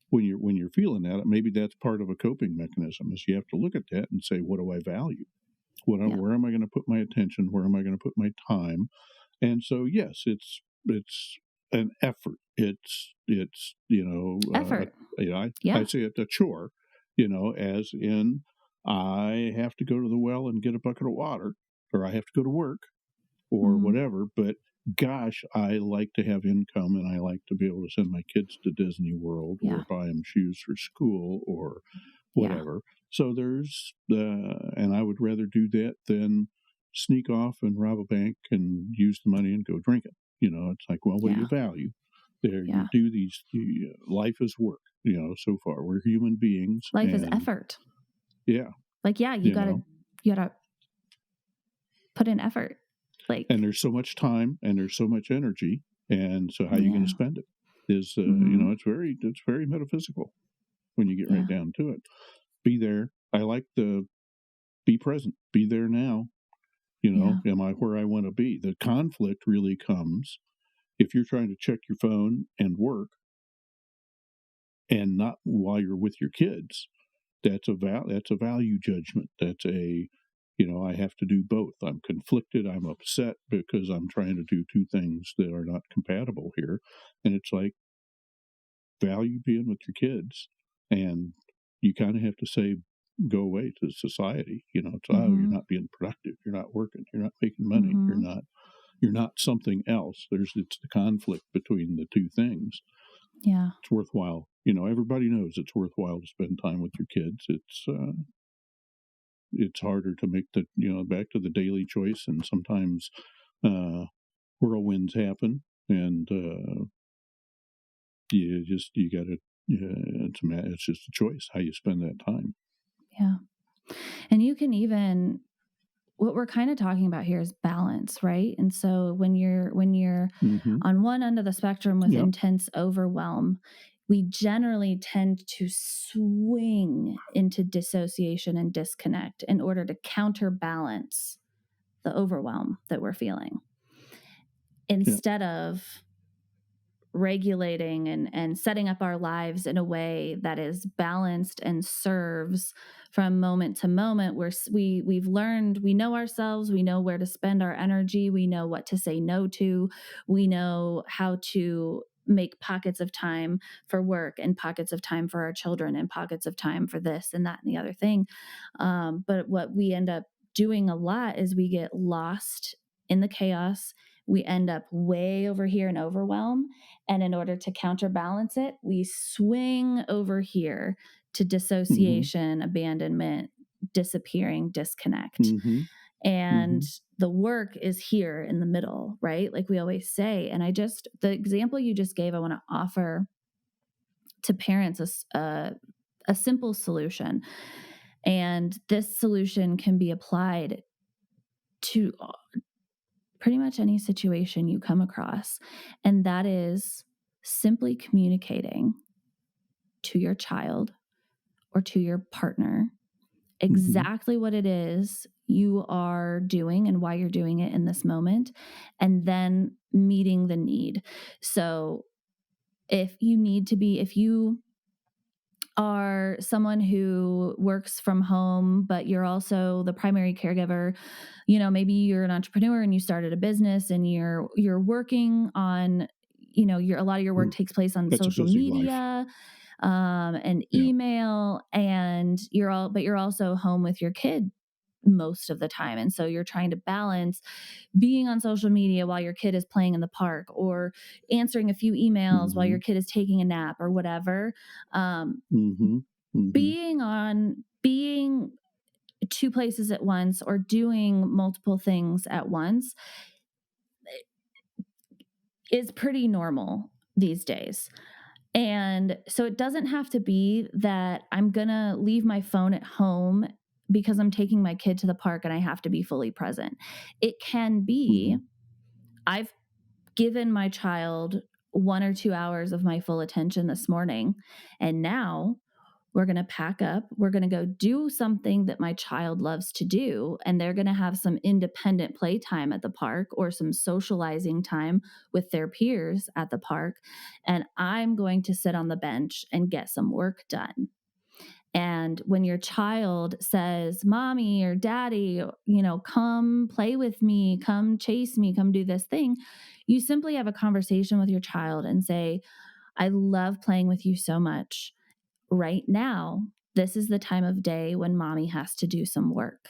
when you're feeling that, maybe that's part of a coping mechanism. Is you have to look at that and say, what do I value? Yeah. Where am I going to put my attention? Where am I going to put my time? And so, yes, it's an effort. It's Effort. I Yeah. say it's a chore. As in I have to go to the well and get a bucket of water, or I have to go to work, or Mhm. whatever. But gosh, I like to have income, and I like to be able to send my kids to Disney World Yeah. or buy them shoes for school or Yeah. whatever. So and I would rather do that than sneak off and rob a bank and use the money and go drink it. It's like, well, what do Yeah. you value? There, you Yeah. do life is work. So far we're human beings, Life is and effort. yeah, Like, yeah, you know, you gotta put in effort. and Like, there's so much time and there's so much energy, and so how are you going yeah. to spend it? Is Mhm. it's very metaphysical when you get right Yeah. down to it. be there. I like the be present, be there now. Yeah. Am I where I want to be? The conflict really comes if you're trying to check your phone and work and not while you're with your kids. That's a value judgment. That's a I have to do both. I'm conflicted. I'm upset because I'm trying to do two things that are not compatible here. And it's like value being with your kids, and you kind of have to say go away to society. It's you're Mhm. not being productive. You're not working. You're not making money. Mhm. You're not something else. It's the conflict between the two things. Yeah. It's worthwhile. Everybody knows it's worthwhile to spend time with your kids. It's harder to make the back to the daily choice, and sometimes uh, whirlwinds happen, and you got to. It's just a choice how you spend that time. Yeah. And you can even what we're kind of talking about here is balance, right? And so when you're Mm-hmm. on one end of the spectrum with Yep. intense overwhelm, we generally tend to swing into dissociation and disconnect in order to counterbalance the overwhelm that we're feeling Yep. instead of regulating and setting up our lives in a way that is balanced and serves from moment to moment where we've learned, we know ourselves, we know where to spend our energy, we know what to say no to, we know how to make pockets of time for work and pockets of time for our children and pockets of time for this and that and the other thing. But what we end up doing a lot is we get lost in the chaos. We end up way over here in overwhelm, and in order to counterbalance it, we swing over here to Mm-hmm. dissociation, abandonment, disappearing, disconnect. Mm-hmm. And Mm-hmm. the work is here in the middle, right? Like we always say. And the example you just gave, I want to offer to parents a simple solution. And this solution can be applied to pretty much any situation you come across. And that is simply communicating to your child or to your partner Mm-hmm. exactly what it is you are doing and why you're doing it in this moment, and then meeting the need. So if you are someone who works from home, but you're also the primary caregiver, maybe you're an entrepreneur and you started a business and you're working on, a lot of your work Mm. takes place on That's a social busy life. media, and Yeah. email, and you're also home with your kid most of the time. And so you're trying to balance being on social media while your kid is playing in the park, or answering a few emails while Mm-hmm. your kid is taking a nap or whatever. Um, Mm-hmm. Mm-hmm. being two places at once or doing multiple things at once is pretty normal these days. And so it doesn't have to be that I'm going to leave my phone at home because I'm taking my kid to the park and I have to be fully present. It can be Mm-hmm. I've given my child 1 or 2 hours of my full attention this morning, and now we're going to pack up. We're going to go do something that my child loves to do. And they're going to have some independent playtime at the park or some socializing time with their peers at the park. And I'm going to sit on the bench and get some work done. And when your child says, Mommy or Daddy, come play with me, come chase me, come do this thing, you simply have a conversation with your child and say, I love playing with you so much. Right now, this is the time of day when mommy has to do some work.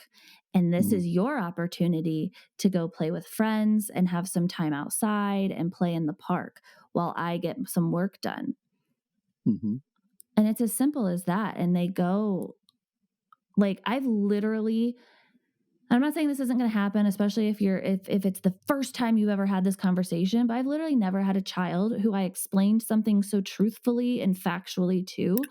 And this Mm-hmm. is your opportunity to go play with friends and have some time outside and play in the park while I get some work done. Mm-hmm. And it's as simple as that. And they go, like, I'm not saying this isn't going to happen, especially if it's the first time you've ever had this conversation, but I've literally never had a child who I explained something so truthfully and factually to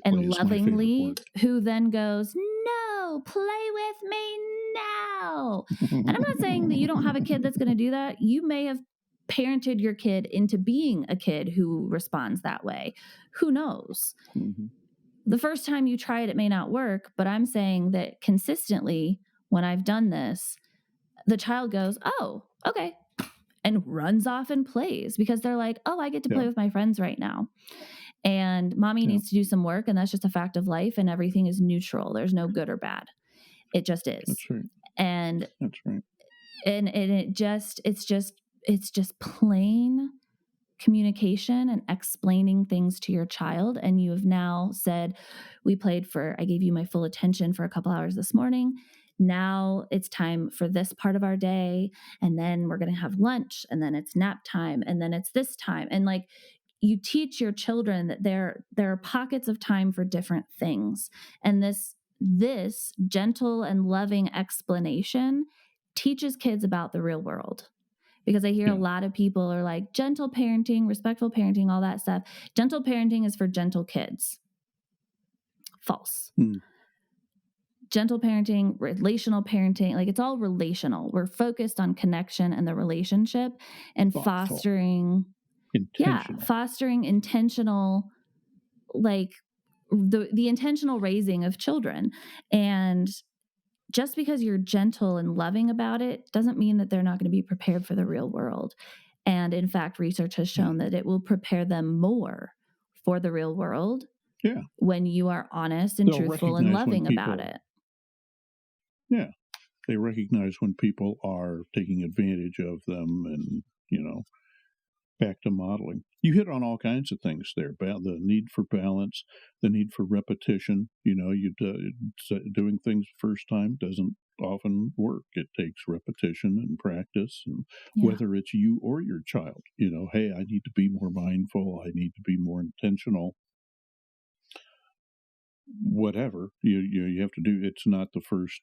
and Authentically is my favorite lovingly, word. who then goes, No, play with me now. And I'm not saying that you don't have a kid that's going to do that. You may have parented your kid into being a kid who responds that way. Who knows? Mm-hmm. the first time you try it, it may not work, but I'm saying that consistently when I've done this, the child goes, oh, okay, and runs off and plays because they're like, oh, I get to Yeah. play with my friends right now. And mommy Yeah. needs to do some work, and that's just a fact of life, and everything is neutral. There's no good or bad. It just is. That's right. And That's right. it's just plain communication and explaining things to your child. And you have now said, I gave you my full attention for a couple hours this morning. Now it's time for this part of our day. And then we're going to have lunch, and then it's nap time, and then it's this time. And like, you teach your children that there are pockets of time for different things. And this gentle and loving explanation teaches kids about the real world. Because I hear a lot of people are like, gentle parenting, respectful parenting, all that stuff. Gentle parenting is for gentle kids. False. Gentle parenting, relational parenting, like it's all relational. We're focused on connection and the relationship and fostering intentional, like the intentional raising of children. And just because you're gentle and loving about it doesn't mean that they're not going to be prepared for the real world. And in fact, research has shown that it will prepare them more for the real world when you are honest and truthful and loving about it. Yeah. They recognize when people are taking advantage of them and, back to modeling. You hit on all kinds of things there, the need for balance, the need for repetition. Doing things first time doesn't often work. It takes repetition and practice, and whether it's you or your child, hey, I need to be more mindful. I need to be more intentional. Whatever you have to do, it's not the first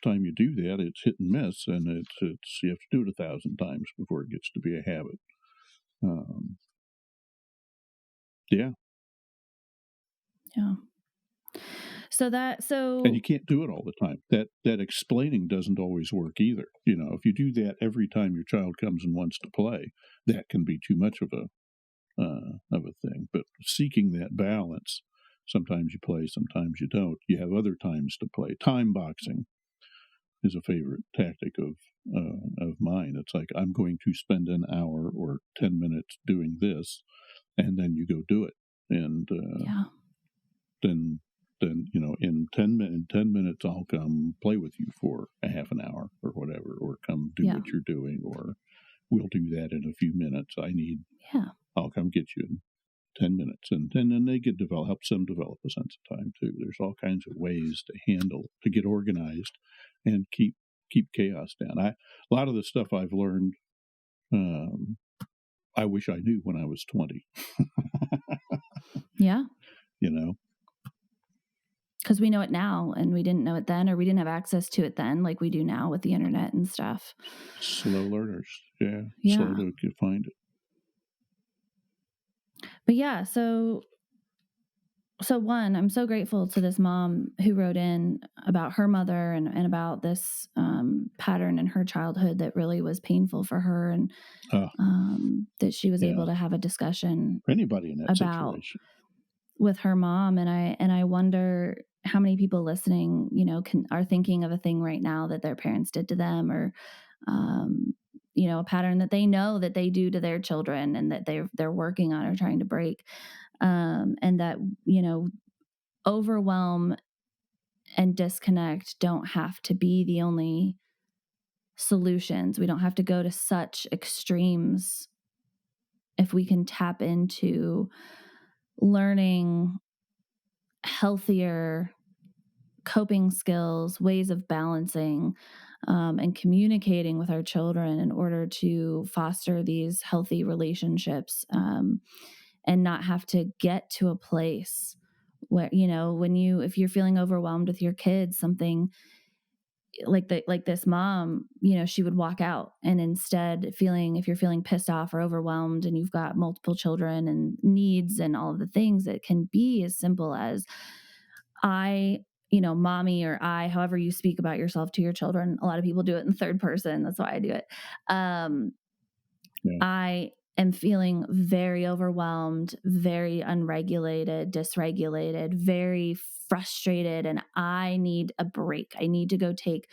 time you do that. It's hit and miss, and it's you have to do it 1,000 times before it gets to be a habit. Yeah. And you can't do it all the time. That explaining doesn't always work either. If you do that every time your child comes and wants to play, that can be too much of a thing. But seeking that balance, sometimes you play, sometimes you don't. You have other times to play. Time boxing is a favorite tactic of mine. It's like, I'm going to spend an hour or 10 minutes doing this, and then you go do it. And then in 10 minutes I'll come play with you for a half an hour or whatever, or come do what you're doing, or we'll do that in a few minutes. I'll come get you in 10 minutes. And then they helps them develop a sense of time too. There's all kinds of ways to get organized and keep chaos down. A lot of the stuff I've learned, I wish I knew when I was 20. Because we know it now, and we didn't know it then, or we didn't have access to it then like we do now with the internet and stuff. Slow learners. Slow to find it. But so one, I'm so grateful to this mom who wrote in about her mother and about this pattern in her childhood that really was painful for her, and that she was able to have a discussion for anybody in that situation with her mom. And I wonder how many people listening, are thinking of a thing right now that their parents did to them, or a pattern that they know that they do to their children and that they're working on or trying to break. And that, overwhelm and disconnect don't have to be the only solutions. We don't have to go to such extremes if we can tap into learning healthier coping skills, ways of balancing, and communicating with our children in order to foster these healthy relationships, and not have to get to a place where, if you're feeling overwhelmed with your kids, something like this mom, she would walk out, and instead if you're feeling pissed off or overwhelmed and you've got multiple children and needs and all of the things, it can be as simple as mommy, or I, however you speak about yourself to your children. A lot of people do it in third person. That's why I do it. am feeling very overwhelmed, very unregulated, dysregulated, very frustrated, and I need a break. I need to go take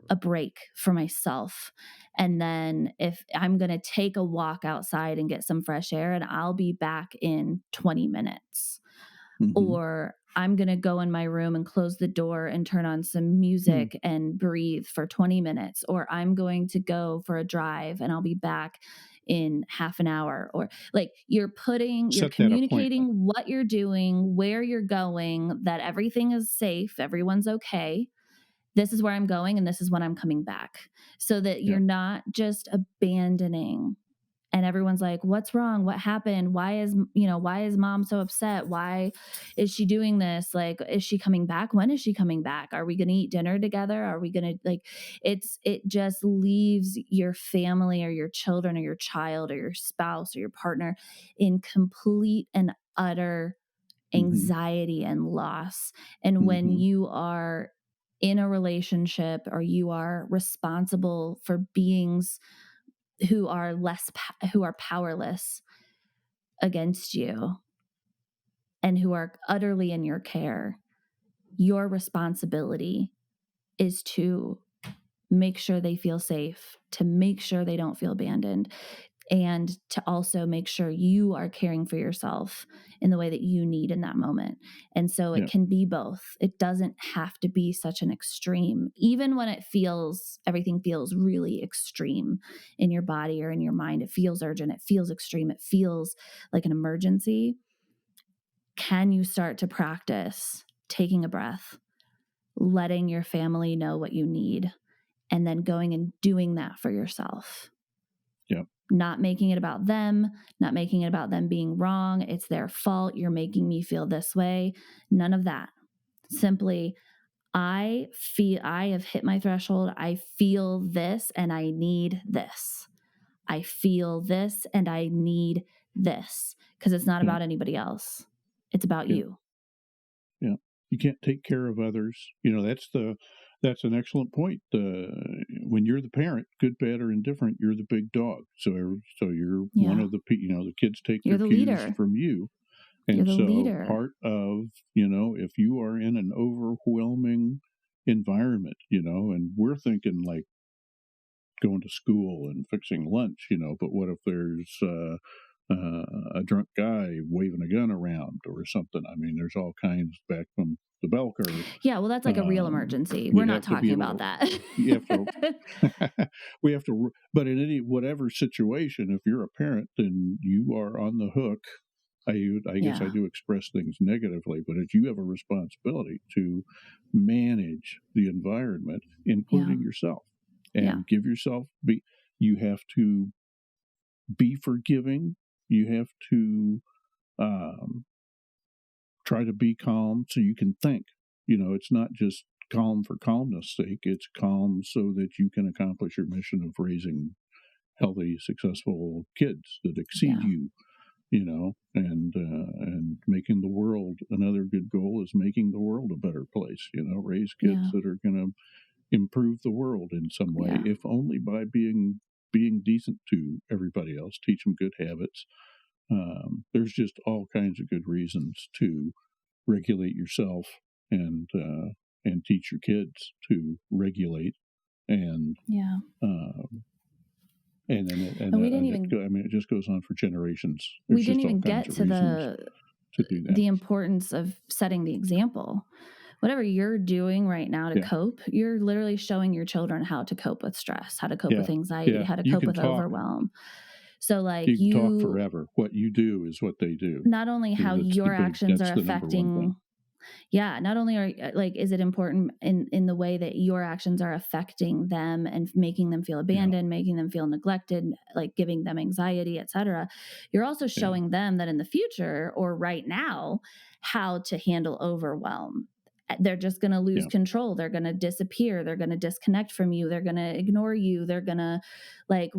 a break for myself. And then if I'm going to take a walk outside and get some fresh air, and I'll be back in 20 minutes. Mm-hmm. Or I'm going to go in my room and close the door and turn on some Mm. music and breathe for 20 minutes. Or I'm going to go for a drive and I'll be back in half an hour. Or like you're Set that appointment. communicating what you're doing, where you're going, that everything is safe, everyone's okay. This is where I'm going and this is when I'm coming back. So that Yeah. you're not just abandoning and everyone's like, what's wrong? What happened? Why is mom so upset? Why is she doing this? Like, is she coming back? When is she coming back? Are we going to eat dinner together? Are we going to it just leaves your family or your children or your child or your spouse or your partner in complete and utter Mm-hmm. anxiety and loss. And when Mm-hmm. you are in a relationship or you are responsible for beings who are who are powerless against you and who are utterly in your care, your responsibility is to make sure they feel safe, to make sure they don't feel abandoned, and to also make sure you are caring for yourself in the way that you need in that moment. And so it Yeah. can be both. It doesn't have to be such an extreme, even when everything feels really extreme in your body or in your mind. It feels urgent. It feels extreme. It feels like an emergency. Can you start to practice taking a breath, letting your family know what you need, and then going and doing that for yourself? Yeah. Not making it about them, not making it about them being wrong. It's their fault. You're making me feel this way. None of that. Simply, I have hit my threshold. I feel this and I need this. I feel this and I need this because it's not Yeah. about anybody else. It's about Yeah. you. Yeah. You can't take care of others. That's an excellent point. When you're the parent, good, bad, or indifferent, you're the big dog. So you're one Yeah. of the kids take You're their the cues leader. from you. You're And the so leader. part of, if you are in an overwhelming environment, and we're thinking like going to school and fixing lunch, but what if there's a drunk guy waving a gun around or something? I mean, there's all kinds back from the bell curve. Yeah, well, that's like a real emergency. We're You not have to be talking able about to, that. you have to, but in whatever situation, if you're a parent, then you are on the hook. I guess I Yeah. do express things negatively, but it's you have a responsibility to manage the environment, Yeah. including yourself, Yeah. and give yourself you have to be forgiving. You have to um, try to be calm so you can think. It's not just calm for calmness sake. It's calm so that you can accomplish your mission of raising healthy, successful kids that exceed Yeah. you. And making the world, another good goal is making the world a better place. Raise kids Yeah. that are going to improve the world in some way, Yeah. if only by being decent to everybody else, teach them good habits. There's just all kinds of good reasons to regulate yourself and teach your kids to regulate and Yeah. um, and then And we didn't even it just goes on for generations. we There's didn't just all even kinds get of to reasons to do that. the importance of setting the example. Whatever you're doing right now to Yeah, cope, you're literally showing your children how to cope with stress, how to cope yeah, with anxiety, yeah. how to cope with overwhelm. So You like can talk you forever. What you do is what they do. not only how your actions That's are the number one thing. affecting yeah, not only are like is it important in the way that your actions are affecting them and making them feel Yeah, abandoned, making them feel neglected, like giving them anxiety, etc. You're also yeah, showing them that in the future or right now how to handle overwhelm. They're just going to lose yeah, control. They're going to disappear. They're going to disconnect from you. They're going to ignore you. They're going to like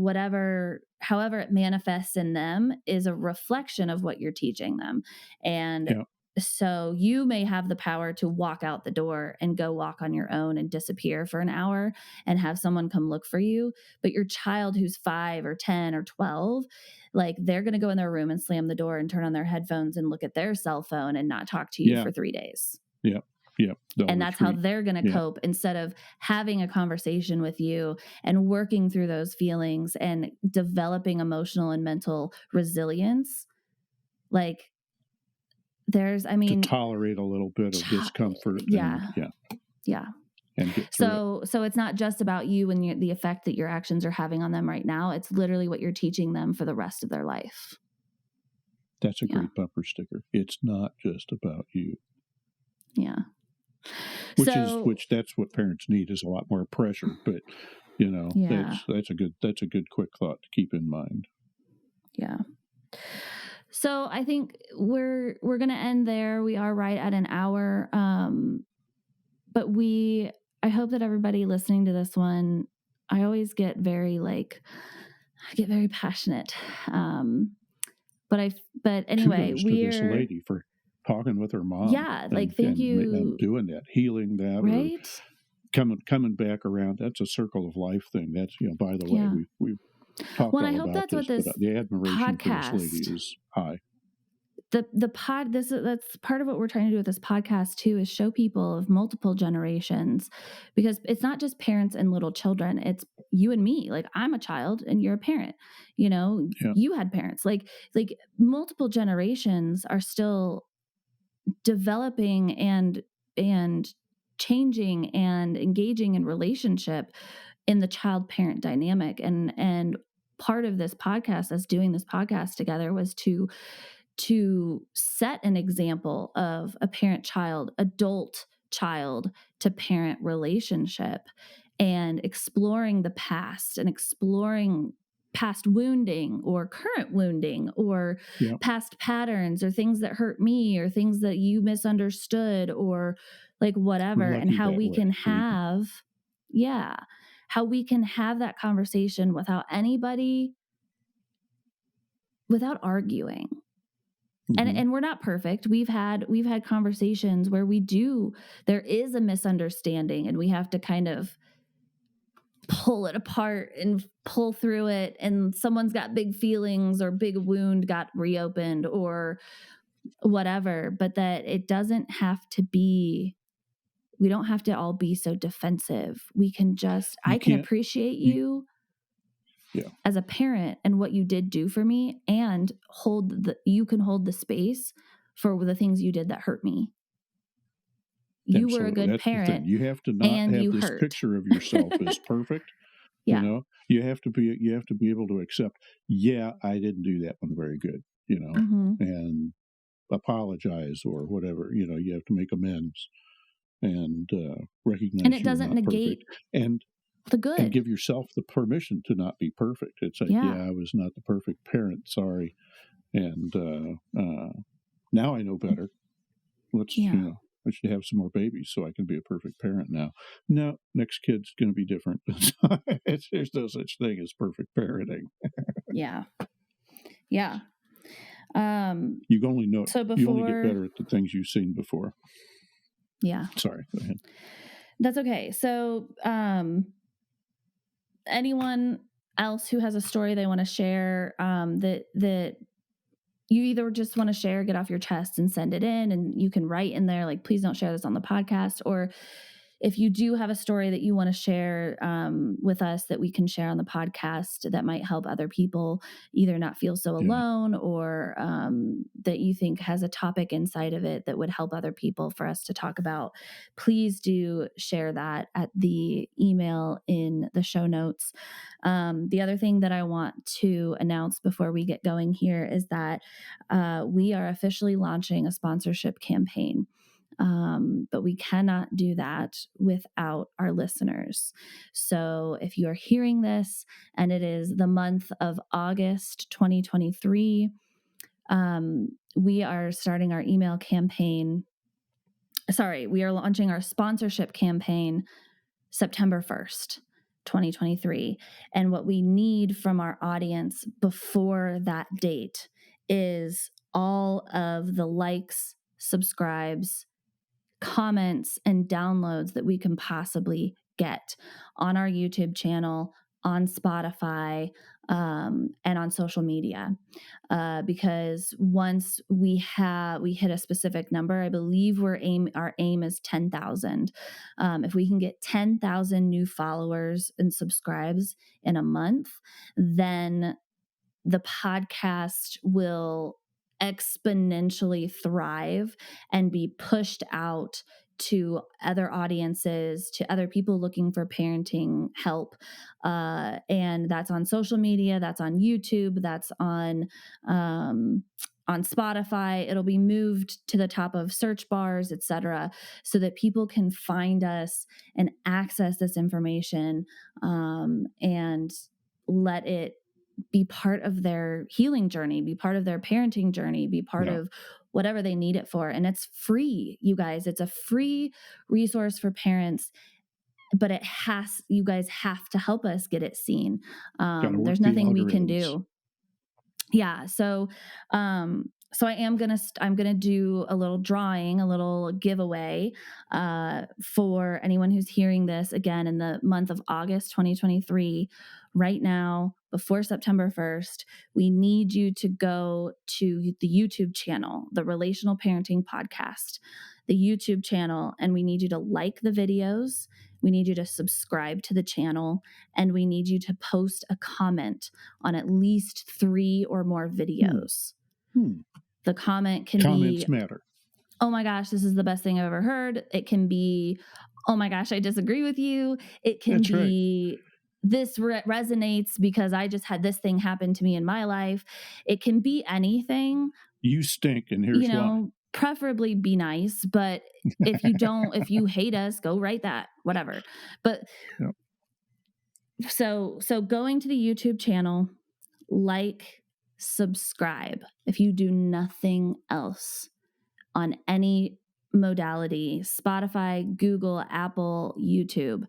however it manifests in them is a reflection of what you're teaching them. And yeah. So you may have the power to walk out the door and go walk on your own and disappear for an hour and have someone come look for you. But your child who's 5 or 10 or 12, like they're going to go in their room and slam the door and turn on their headphones and look at their cell phone and not talk to you for 3 days. Yeah. They'll And that's how retreat. they're going to cope, instead of having a conversation with you and working through those feelings and developing emotional and mental resilience. Like, to tolerate a little bit of discomfort. Yeah. And get through So it's not just about you and the effect that your actions are having on them right now. It's literally what you're teaching them for the rest of their life. That's a great bumper sticker. It's not just about you. Yeah. Which that's what parents need, is a lot more pressure. But that's a good quick thought to keep in mind. Yeah. So I think we're going to end there. We are right at an hour. But I hope that everybody listening to this one, I always get very passionate. But anyway, kudos to this lady for talking with her mom. Yeah. Thank you. And doing that, healing that, right? Or coming back around. That's a circle of life thing. That's, by the way, we've talked all I hope about that's this, what this but the admiration podcast, for this lady is high. That's part of what we're trying to do with this podcast too, is show people of multiple generations, because it's not just parents and little children. It's you and me. Like, I'm a child and you're a parent, you had parents, like multiple generations are still developing and changing and engaging in relationship in the child parent dynamic. And part of this podcast, us doing this podcast together, was to set an example of a parent-child, adult-child to parent relationship, and exploring the past and exploring past wounding or current wounding or past patterns or things that hurt me or things that you misunderstood or like whatever, and how we can have, how we can have that conversation without arguing. Mm-hmm. And we're not perfect. We've had conversations where there is a misunderstanding and we have to kind of pull it apart and pull through it. And someone's got big feelings or big wound got reopened or whatever, but that it doesn't have to be, we don't have to all be so defensive. We can I can appreciate you as a parent and what you did do for me, and you can hold the space for the things you did that hurt me. You were a good parent. You have to not have this picture of yourself as perfect. You have to be able to accept, I didn't do that one very good, mm-hmm. and apologize or whatever. You have to make amends and recognize. And it doesn't negate the good, and give yourself the permission to not be perfect. It's like, I was not the perfect parent. Sorry. And now I know better. I should have some more babies so I can be a perfect parent now. No, next kid's going to be different. There's no such thing as perfect parenting. Yeah. You only know. You only get better at the things you've seen before. Yeah. Sorry. Go ahead. That's okay. So, anyone else who has a story they want to share, that you either just want to share, get off your chest and send it in, and you can write in there, like, please don't share this on the podcast. Or if you do have a story that you want to share with us that we can share on the podcast that might help other people either not feel so alone or that you think has a topic inside of it that would help other people for us to talk about, please do share that at the email in the show notes. The other thing that I want to announce before we get going here is that we are officially launching a sponsorship campaign. But we cannot do that without our listeners. So if you are hearing this and it is the month of August 2023, we are starting our email campaign. We are launching our sponsorship campaign September 1st, 2023. And what we need from our audience before that date is all of the likes, subscribes, comments, and downloads that we can possibly get on our YouTube channel, on Spotify, and on social media. Because once we hit a specific number, I believe our aim is 10,000. If we can get 10,000 new followers and subscribes in a month, then the podcast will exponentially thrive and be pushed out to other audiences, to other people looking for parenting help. And that's on social media, that's on YouTube, that's on Spotify. It'll be moved to the top of search bars, etc., so that people can find us and access this information, and let it be part of their healing journey, be part of their parenting journey, be part of whatever they need it for. And it's free, you guys. It's a free resource for parents, but you guys have to help us get it seen. There's nothing we can do. Yeah. So I'm gonna do a little drawing, a little giveaway for anyone who's hearing this again in the month of August 2023. Right now, before September 1st, we need you to go to the YouTube channel, the Relational Parenting Podcast, the YouTube channel, and we need you to like the videos. We need you to subscribe to the channel, and we need you to post a comment on at least 3 or more videos. The comment can Comments matter. Oh my gosh, this is the best thing I've ever heard. It can be, oh my gosh, I disagree with you. It can That's be, right. This resonates because I just had this thing happen to me in my life. It can be anything. You stink, and here's why. Preferably be nice, but if you hate us, go write that, whatever. But so going to the YouTube channel, like, subscribe. If you do nothing else on any modality, Spotify, Google, Apple, YouTube,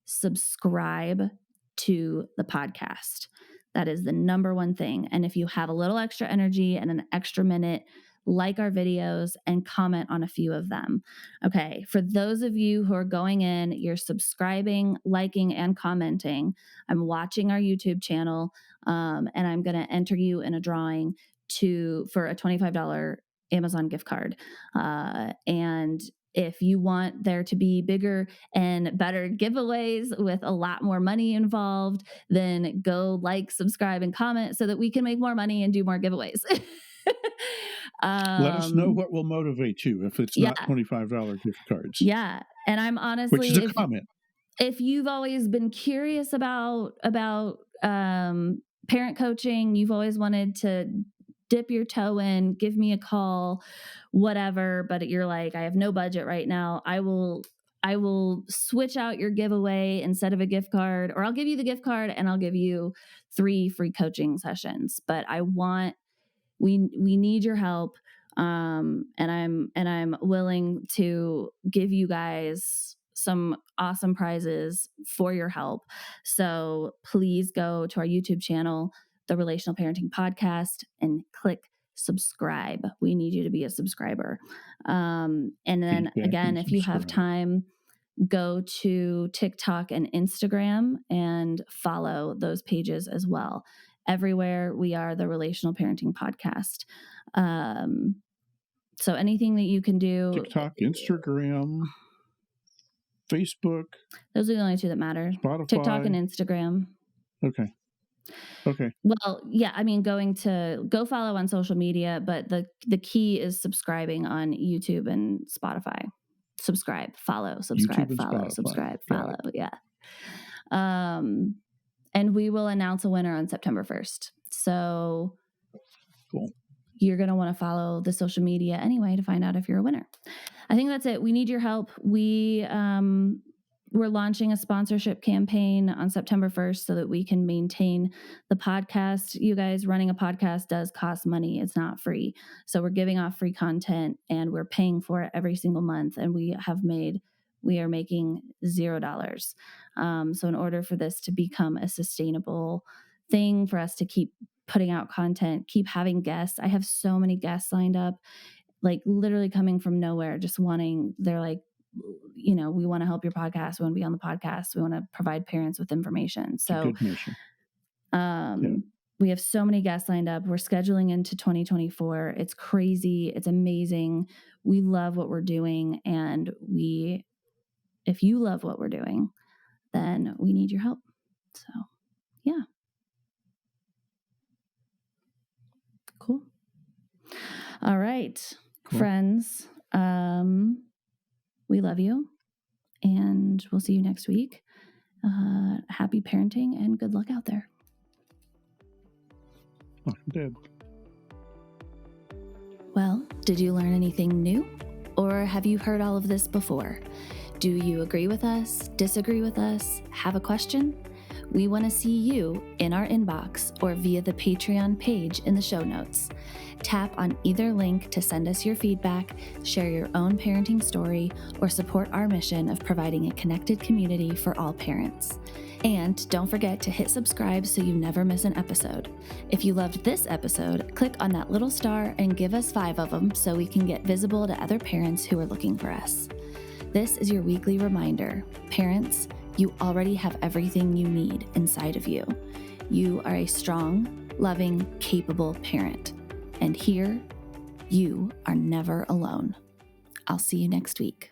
subscribe to the podcast. That is the number one thing. And if you have a little extra energy and an extra minute, like our videos and comment on a few of them. Okay. For those of you who are going in, you're subscribing, liking, and commenting. I'm watching our YouTube channel, and I'm going to enter you in a drawing for a $25 Amazon gift card. And if you want there to be bigger and better giveaways with a lot more money involved, then go like, subscribe, and comment so that we can make more money and do more giveaways. Let us know what will motivate you if it's not $25 gift cards. Yeah. And I'm honestly, which is a comment. If you've always been curious about parent coaching, you've always wanted to dip your toe in, give me a call, whatever, but you're like, I have no budget right now. I will switch out your giveaway instead of a gift card, or I'll give you the gift card and I'll give you 3 free coaching sessions. But we need your help. And I'm willing to give you guys some awesome prizes for your help. So please go to our YouTube channel, the Relational Parenting Podcast, and click subscribe. We need you to be a subscriber. And then again, if you have time, go to TikTok and Instagram and follow those pages as well. Everywhere we are the Relational Parenting Podcast. So anything that you can do. TikTok, Instagram, Facebook. Those are the only 2 that matter. Spotify. TikTok and Instagram. Okay. Well, yeah, I mean, go follow on social media, but the key is subscribing on YouTube and Spotify. Subscribe, follow, subscribe, follow, subscribe, follow. Yeah. And we will announce a winner on September 1st. So cool. You're going to want to follow the social media anyway to find out if you're a winner. I think that's it. We need your help. We're launching a sponsorship campaign on September 1st so that we can maintain the podcast. You guys, running a podcast does cost money. It's not free. So we're giving off free content and we're paying for it every single month. And we are making $0. So in order for this to become a sustainable thing, for us to keep putting out content, keep having guests. I have so many guests lined up. like literally coming from nowhere, just wanting, they're like, we want to help your podcast. We want to be on the podcast. We want to provide parents with information. It's a So, good mission. Yeah. we have so many guests lined up. We're scheduling into 2024. It's crazy. It's amazing. We love what we're doing. And if you love what we're doing, then we need your help. So, yeah. Cool. All right, Cool. friends. We love you, and we'll see you next week. Happy parenting and good luck out there. Oh, I'm dead. Well, did you learn anything new? Or have you heard all of this before? Do you agree with us, disagree with us, have a question? We want to see you in our inbox or via the Patreon page in the show notes. Tap on either link to send us your feedback, share your own parenting story, or support our mission of providing a connected community for all parents. And don't forget to hit subscribe so you never miss an episode. If you loved this episode, click on that little star and give us 5 of them so we can get visible to other parents who are looking for us. This is your weekly reminder. Parents, you already have everything you need inside of you. You are a strong, loving, capable parent. And here, you are never alone. I'll see you next week.